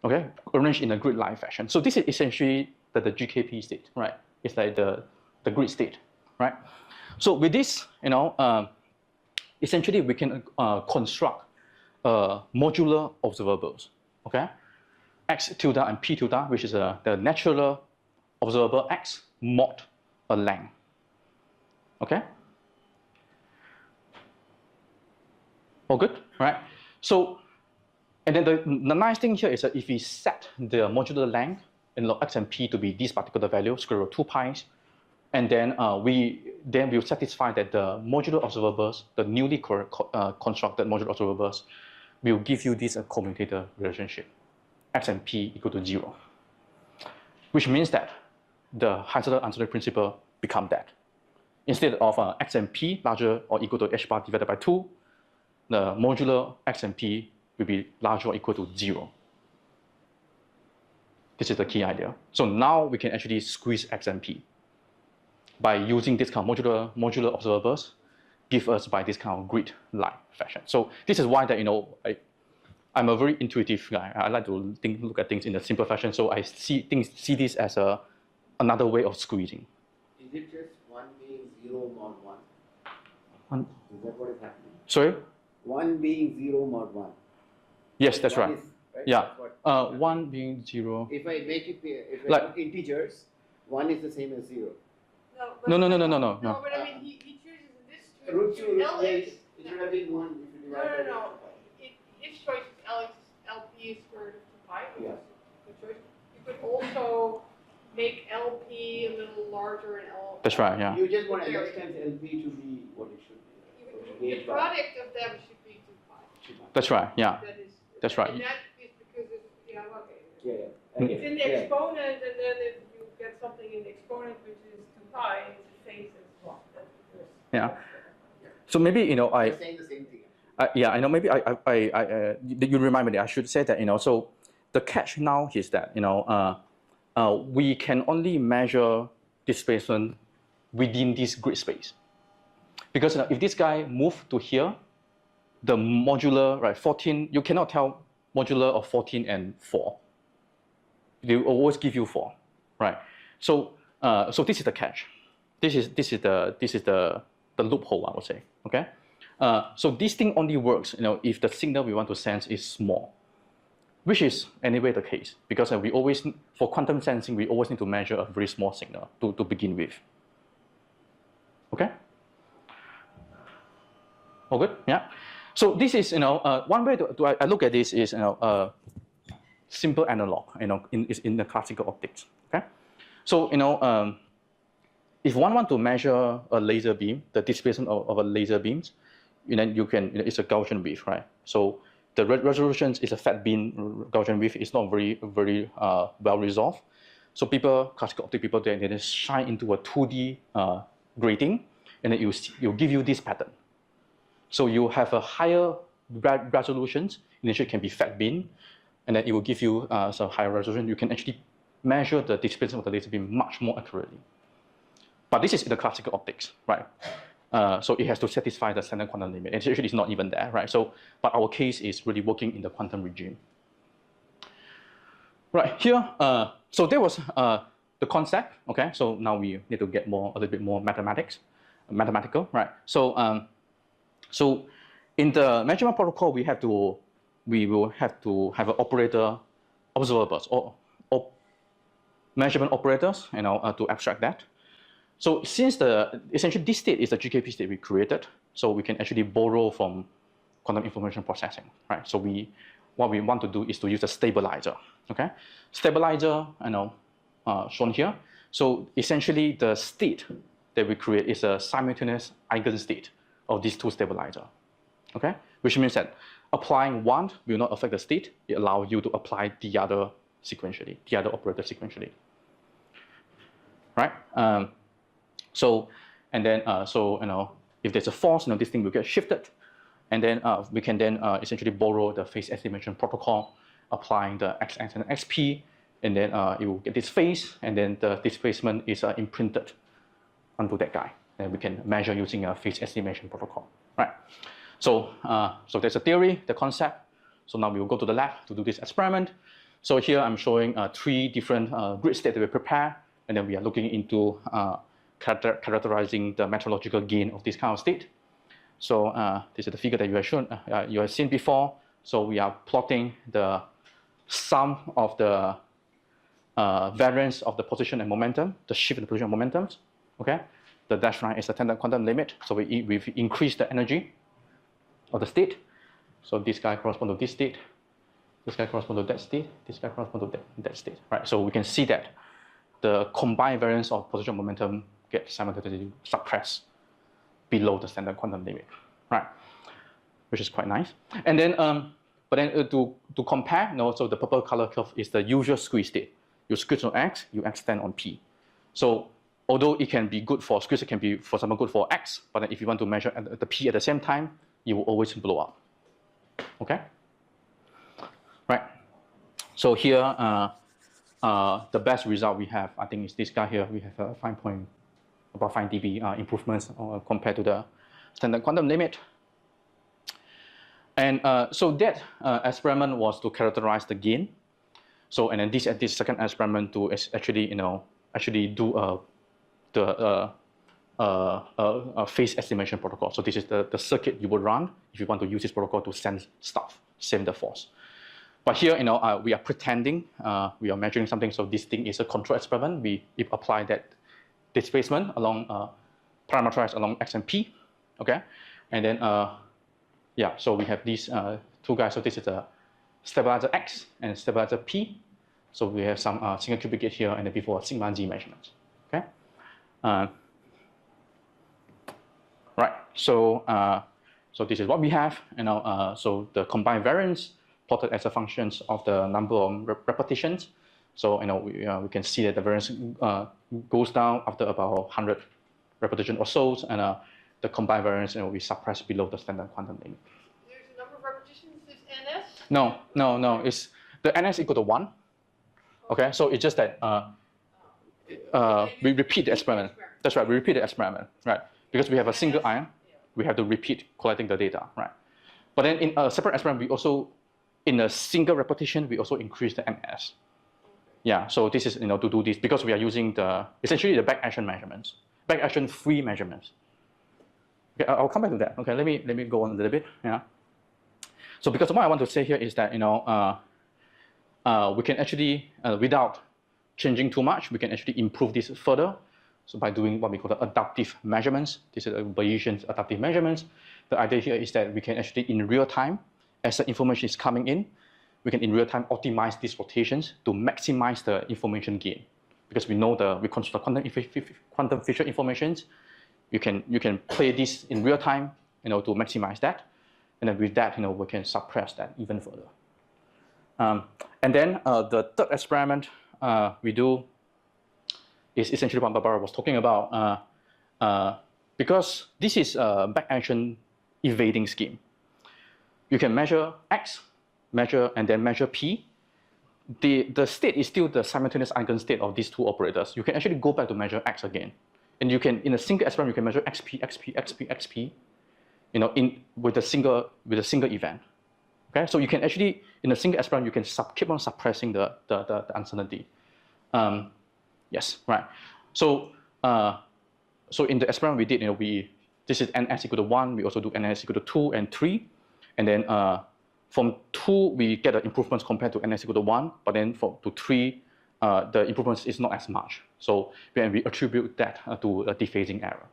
Okay, arranged in a grid-like fashion. So this is essentially the GKP state, right? It's like the grid state, right? So with this, essentially we can construct modular observables, okay? X tilde and P tilde, which is the natural observable X mod a length, okay? All good, right? So, and then the nice thing here is that if we set the modular length in log X and P to be this particular value, square root 2 pi, and then we'll satisfy that the modular observables, the newly constructed modular observables, will give you this commutator relationship, X and P equal to 0, which means that the Heisler-Ansel principle become that. Instead of X and P larger or equal to h bar divided by 2, the modular X and P will be larger or equal to 0. This is the key idea. So now we can actually squeeze X and P by using this kind of modular observables, give us by this kind of grid-like fashion. So this is why that I'm a very intuitive guy. I like to look at things in a simple fashion. So I see this as another way of squeezing. Is it just 1 being 0 mod 1? Is that what is happening? Sorry? 1 being 0 mod 1. Yes, that's right. Right? Yeah. That's 1 being 0. if I make it, if I Like- put integers, 1 is the same as 0. No. No, but I mean, he chooses this to Root 2, LX. it should have been 1 if you divide by No. His choice is LP is square root of 2 pi, which Yeah. is a good choice. You could also make LP a little larger and L. That's right, yeah. You just want LX times LP to be what it should be. The product of them should be 2 pi. That's right, yeah. That is. That's right. And that is because it's, okay. Yeah. It's in the exponent, and then if you get something in the exponent which is 2 pi, it's a phase as well. That's because. Yeah. So maybe You're saying the same thing. yeah, I know. Maybe you remind me. I should say that So the catch now is that we can only measure displacement within this grid space, because if this guy moved to here, the modular 14, you cannot tell modular of 14 and 4. They will always give you 4, right? So so this is the catch. This is the loophole, I would say. Okay. So this thing only works, if the signal we want to sense is small, which is anyway the case, because we always, for quantum sensing, we always need to measure a very small signal to begin with. Okay? All good? Yeah. So this is, one way I look at this is, simple analog, in the classical optics. Okay? So, if one want to measure a laser beam, the displacement of a laser beam, you can, it's a Gaussian width, right? So the resolution is a fat beam Gaussian width. It's not very well resolved. So classical optic people, they just shine into a 2D grating, and then you'll give you this pattern. So you have a higher resolutions. Initially, it can be fat beam, and then it will give you some higher resolution. You can actually measure the displacement of the laser beam much more accurately. But this is in the classical optics, right? So it has to satisfy the standard quantum limit. And actually, it's not even there, right? So, but our case is really working in the quantum regime. Right here, so there was the concept. Okay, so now we need to get a little bit more mathematical, right? So, so in the measurement protocol, we will have to have an operator observables or measurement operators, to abstract that. So since essentially this state is the GKP state we created, so we can actually borrow from quantum information processing, right? So what we want to do is to use a stabilizer, okay? Stabilizer, shown here. So essentially the state that we create is a simultaneous eigenstate of these two stabilizers, okay? Which means that applying one will not affect the state. It allows you to apply the other sequentially, the other operator sequentially, right? So, and then, if there's a force, this thing will get shifted. And then we can then essentially borrow the phase estimation protocol, applying the xx and xp, and then it will get this phase, and then the displacement is imprinted onto that guy. And we can measure using a phase estimation protocol, right? So there's a theory, the concept. So now we will go to the lab to do this experiment. So here I'm showing 3 different grid states that we prepare, and then we are looking into characterizing the metrological gain of this kind of state. So this is the figure that you have seen before. So we are plotting the sum of the variance of the position and momentum, the shift in the position and momentums. Okay, the dashed line is the tandem quantum limit. So we've increased the energy of the state. So this guy corresponds to this state. This guy corresponds to that state. This guy corresponds to that state. Right. So we can see that the combined variance of position and momentum gets simultaneously suppressed below the standard quantum limit. Right. Which is quite nice. And then, but then to compare, so the purple color curve is the usual squeeze state. You squeeze on X, you extend on P. So although it can be good for squeeze, it can be, for example, good for X, but then if you want to measure the P at the same time, it will always blow up. Okay? Right. So here, the best result we have, I think, is this guy here. We have about 5 dB improvements compared to the standard quantum limit. And so that experiment was to characterize the gain. So and then this second experiment to actually do a phase estimation protocol. So this is the circuit you would run if you want to use this protocol to sense stuff, send the force. But here, we are pretending we are measuring something. So this thing is a control experiment. We apply that displacement along parameterized along X and P. Okay, and then yeah. So we have these 2 guys. So this is a stabilizer X and stabilizer P. So we have some single qubit gate here, and then before sigma Z measurements. Okay. Right. So so this is what we have. So the combined variance plotted as a function of the number of repetitions. So we can see that the variance goes down after about 100 repetitions or so, and the combined variance we suppress below the standard quantum limit. There's a number of repetitions. Is NS? No. It's the NS equal to 1. Okay, so it's just that we repeat the experiment. That's right. We repeat the experiment, right? Because we have a single ion, we have to repeat collecting the data, right? But then in a separate experiment, we also, in a single repetition, we also increase the MS. Yeah, so this is to do this because we are using essentially the back action measurements, back action free measurements. Okay, I'll come back to that. Okay, let me go on a little bit. Yeah. So because what I want to say here is that we can actually without changing too much, we can actually improve this further. So by doing what we call the adaptive measurements, this is Bayesian adaptive measurements. The idea here is that we can actually in real time, as the information is coming in, we can in real time optimize these rotations to maximize the information gain. Because we know we construct quantum feature informations, you can play this in real time, to maximize that, and then with that, we can suppress that even further. And then the third experiment we do is essentially what Barbara was talking about, because this is a back action evading scheme. You can measure X, and then measure P. The state is still the simultaneous eigenstate of these 2 operators. You can actually go back to measure X again. And you can, in a single experiment, you can measure XP, XP, XP, XP, with a single event. Okay, so you can actually, in a single experiment, you can keep on suppressing the uncertainty. Yes, right. So so in the experiment we did, this is NS equal to 1. We also do NS equal to 2 and 3, and then from 2 we get the improvements compared to NS equal to 1, but then to 3 the improvements is not as much. So when we attribute that to a dephasing error,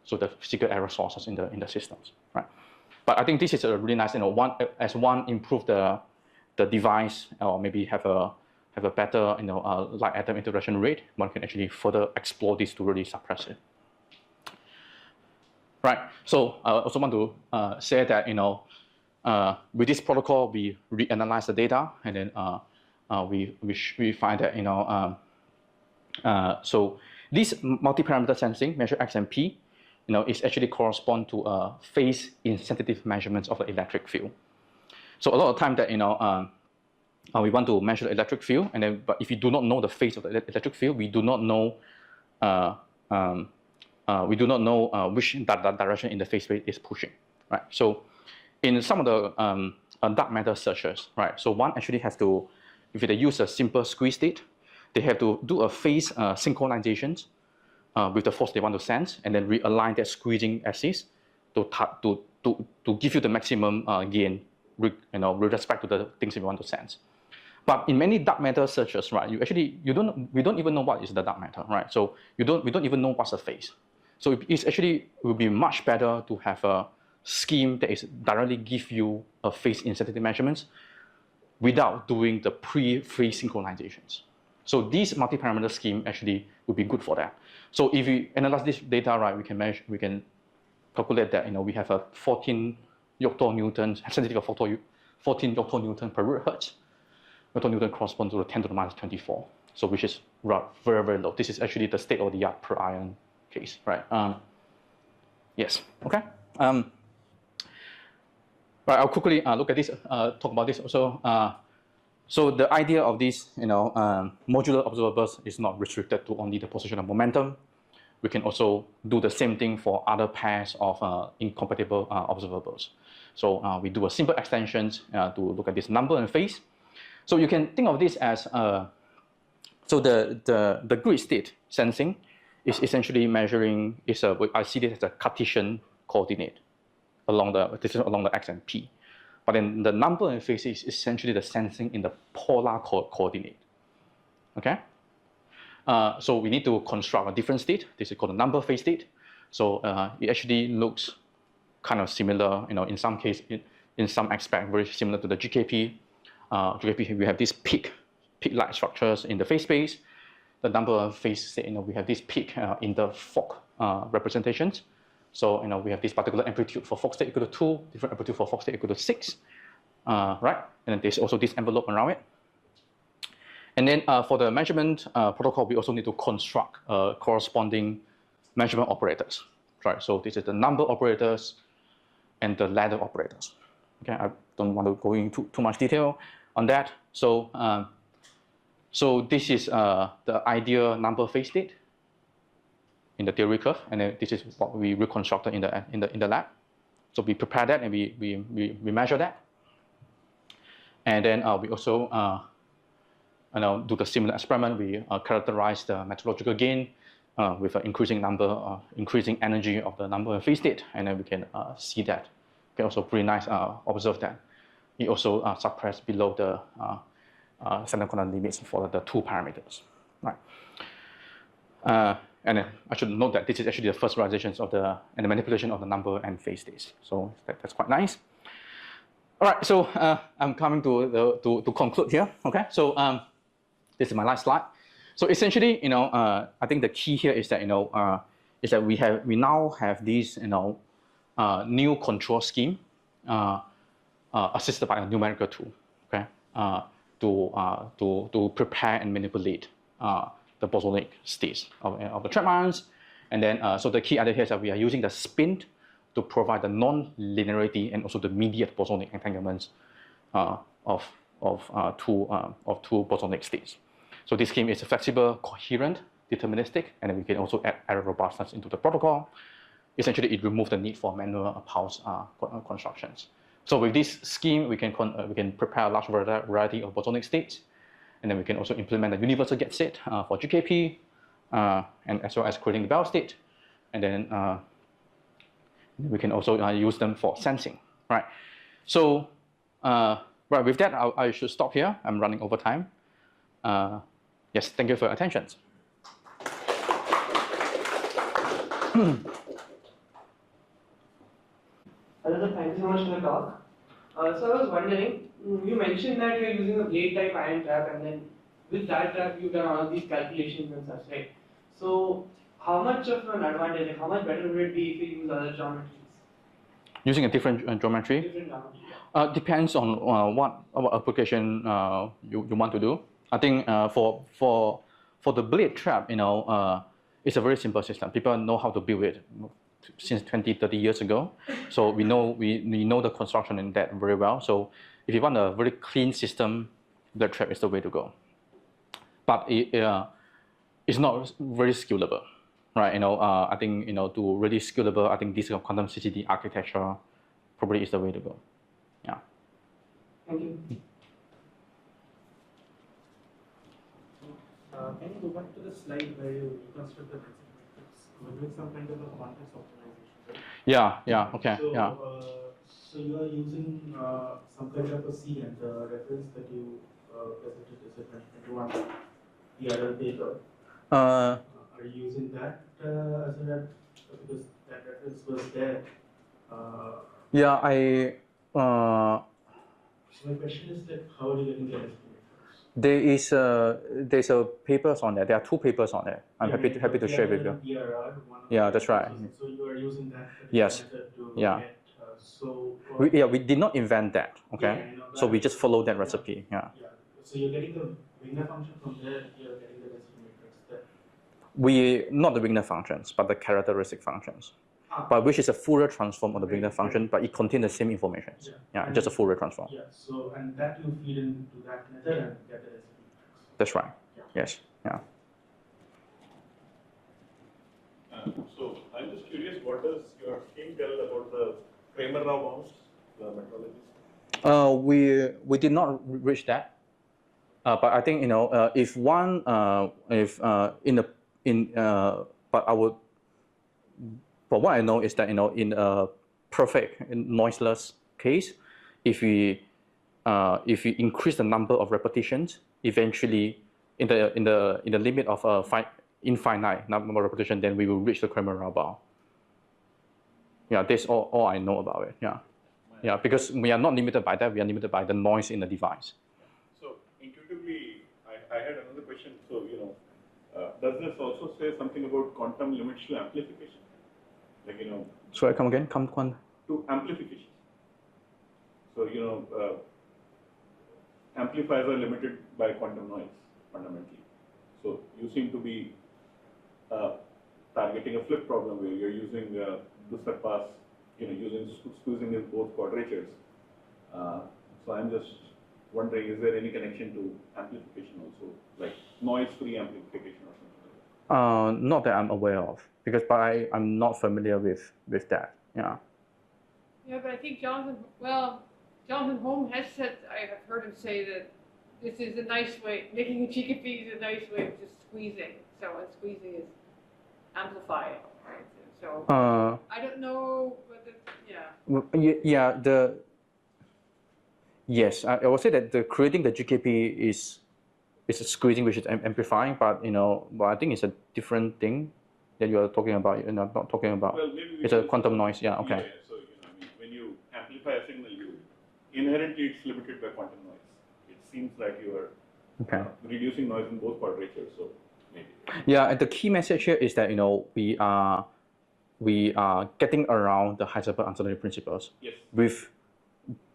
so the physical error sources in the systems, right? But I think this is a really nice, as one improve the device, or maybe have a better light atom interaction rate, one can actually further explore this to really suppress it. Right. So I also want to say that with this protocol we reanalyze the data, and then we find that so this multi-parameter sensing measure X and P, is actually correspond to phase insensitive measurements of the electric field. So a lot of time that we want to measure the electric field, and then but if you do not know the phase of the electric field, we do not know which direction in the phase rate is pushing, right? So in some of the dark matter searches, right? So one actually has to, if they use a simple squeeze state, they have to do a phase synchronization with the force they want to sense, and then realign that squeezing axis to give you the maximum gain, with respect to the things you want to sense. But in many dark matter searches, right, we don't even know what is the dark matter, right? So we don't even know what's the phase. So it will be much better to have a scheme that is directly give you a phase intensity measurements without doing the pre-phase synchronizations. So this multi-parameter scheme actually would be good for that. So if we analyze this data, right, we can calculate that we have a 14 Newton sensitivity of 14 Newton per root hertz. Newton corresponds to the 10 to the minus 24, so which is very, very low. This is actually the state of the art per ion case, right? Yes, okay. Right, I'll quickly look at this, talk about this also. So the idea of these, modular observables is not restricted to only the position of momentum. We can also do the same thing for other pairs of incompatible observables. So we do a simple extensions to look at this number and phase. So you can think of this as so the grid state sensing is essentially measuring I see this as a Cartesian coordinate along the x and p. But then the number and phase is essentially the sensing in the polar coordinate. Okay? So we need to construct a different state. This is called the number phase state. So it actually looks kind of similar, in some case, in some aspect, very similar to the GKP. GKP, we have these peak-like structures in the phase space. The number of phase state, we have this peak in the Fock representations. So we have this particular amplitude for Fock state equal to 2, different amplitude for Fock state equal to 6, right? And then there's also this envelope around it. And then for the measurement protocol, we also need to construct corresponding measurement operators, right? So this is the number operators and the ladder operators. Okay, I don't want to go into too much detail on that. So so this is the ideal number phase state in the theory curve, and then this is what we reconstructed in the lab. So we prepare that and we measure that, and then we also do the similar experiment. We characterize the methodological gain with an increasing energy of the number and phase state, and then we can see that. We can also pretty nice observe that it also suppressed below the standard quantum limits for the two parameters, right? And then I should note that this is actually the first realizations of the manipulation of the number and phase states. So that's quite nice. All right, so I'm coming to conclude here. Okay, so this is my last slide. So essentially, I think the key here is that is that we now have this new control scheme assisted by a numerical tool. Okay, to prepare and manipulate the bosonic states of the trap ions. And then, so the key idea here is that we are using the spin to provide the non-linearity and also the immediate bosonic entanglements of two bosonic states. So this scheme is flexible, coherent, deterministic, and then we can also add error robustness into the protocol. Essentially, it removes the need for manual pulse constructions. So with this scheme, we can prepare a large variety of bosonic states. And then we can also implement a universal get set for GKP, and as well as creating the Bell state. And then we can also use them for sensing, right? So, right, with that, I should stop here. I'm running over time. Yes, thank you for your attention. Hello, thank you so much for the talk. So I was wondering, you mentioned that you're using a blade type ion trap, and then with that trap you've done all of these calculations and such, right? So how much of an advantage, like how much better would it be if you use other geometries? Using a different geometry? Different geometry. Depends on what application you want to do. I think for the blade trap, it's a very simple system. People know how to build it since 20, 30 years ago. So we know the construction in that very well. So if you want a very clean system, blade trap is the way to go. But it's not very scalable, right? I think to really scalable, I think this quantum CCD architecture probably is the way to go. Yeah. Thank you. Can you go back to the slide where you reconstruct the density matrix? We're doing some kind of a context optimization, right? Yeah, okay, So, yeah. so you are using some kind of a C, and the reference that you presented is a 2021, the other paper. Are you using that as a reference? Because that reference was there. Yeah, I. So my question is that how are you getting the density matrix? There's a papers on there. There are two papers on there. I'm happy to share with you. Yeah, that's right. So you are using that Yes. method to Yeah. get. So We did not invent that. Okay. Yeah, I know So that. we just follow that recipe. Yeah. Yeah. So you're getting the Wigner function from there. You're getting the density matrix there. We not the Wigner functions, but the characteristic functions. But which is a Fourier transform of the Wigner function, but it contains the same information. Yeah, just a Fourier transform. Yeah. So and that you feed into that method and get the density matrix. That's right. Yeah. Yes. Yeah. So I'm just curious, what does your scheme tell about the Kramer-Rao bounds, the metrologies? We did not reach that, but I think if one but I would. But what I know is that in a perfect noiseless case, if we increase the number of repetitions, eventually in the limit of infinite number of repetition, then we will reach the Kramer-Rao bound. Yeah, that's all I know about it. Yeah, yeah, because we are not limited by that. We are limited by the noise in the device. So intuitively, I had another question. So does this also say something about quantum limits to amplification? Like Sorry, come again. Come. To amplification. So amplifiers are limited by quantum noise fundamentally. So you seem to be targeting a flip problem where you're using the surpass, squeezing in both quadratures. So I'm just wondering, is there any connection to amplification also, like noise-free amplification or something like that? Not that I'm aware of, because I'm not familiar with that. Yeah. Yeah, but I think Jonathan Holm has said, I have heard him say that this is a nice way, making a GKP is a nice way of just squeezing. So squeezing is amplifying, right? So I don't know, but Yes, I would say that creating the GKP is a squeezing, which is amplifying, but I think it's a different thing that you are talking about. You're not talking about. Well, maybe it's a quantum noise. Yeah. Okay. Yeah, so when you amplify a signal, inherently it's limited by quantum noise. It seems like you are reducing noise in both quadratures. So maybe. Yeah, and the key message here is that we are getting around the Heisenberg uncertainty principles. Yes. With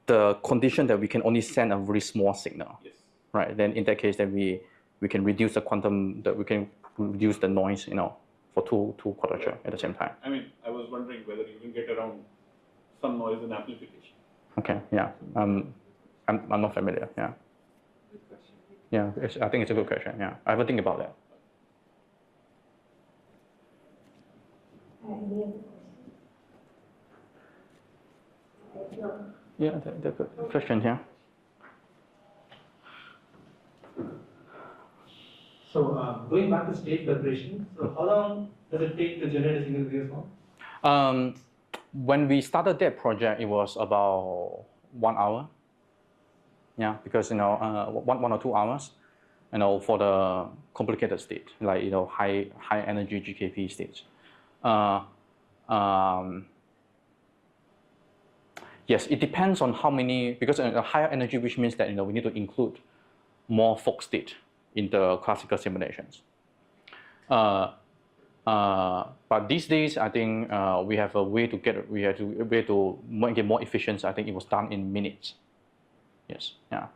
the condition that we can only send a very small signal. Yes. Right. Then in that case, then we can reduce the quantum. That we can reduce the noise. For two quadrature at the same time. I mean, I was wondering whether you can get around some noise in amplification. Okay. Yeah. I'm not familiar. Yeah. good question. Yeah. I think it's a good question. Yeah. I haven't think about that. Yeah, the good question here. So going back to state preparation, so how long does it take to generate a single Fourier form? When we started that project, it was about 1 hour. Yeah, because 1 or 2 hours, for the complicated state, like high energy GKP states. Yes, it depends on how many, because a higher energy, which means that we need to include more Fock state in the classical simulations. But these days, I think we have a way to get more efficient. I think it was done in minutes. Yes. Yeah.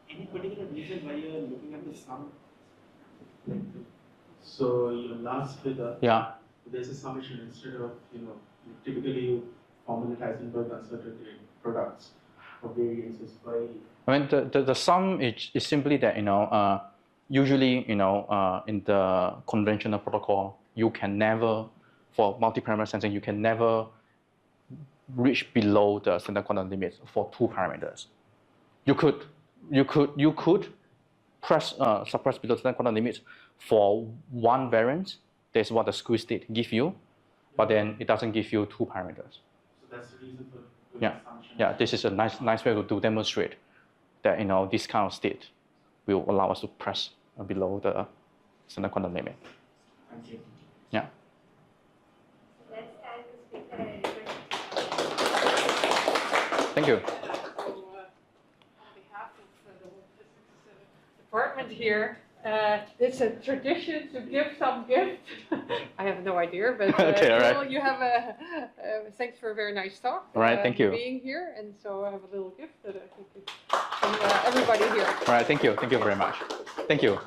Any particular reason why you are looking at the sum? So your last figure, there's a summation instead of typically you formulate Heisenberg uncertainty products for variances by. I mean the sum is simply that usually in the conventional protocol you can never, for multi-parameter sensing, you can never reach below the standard quantum limit for 2 parameters. You could suppress below the standard quantum limit for 1 variance. That's what the squeeze state give you, but then it doesn't give you 2 parameters. So that's the reason for doing assumption. Yeah. This is a nice way to demonstrate that this kind of state will allow us to press below the standard quantum limit. Thank you. Yeah. Let's thank the speaker. Thank you. So, on behalf of the whole physics department here, it's a tradition to give some gift. I have no idea, but Okay, all right. Jill, you have a thanks for a very nice talk. All right, thank you. Being here, and so I have a little gift that I think is from everybody here. All right, thank you very much. Thank you.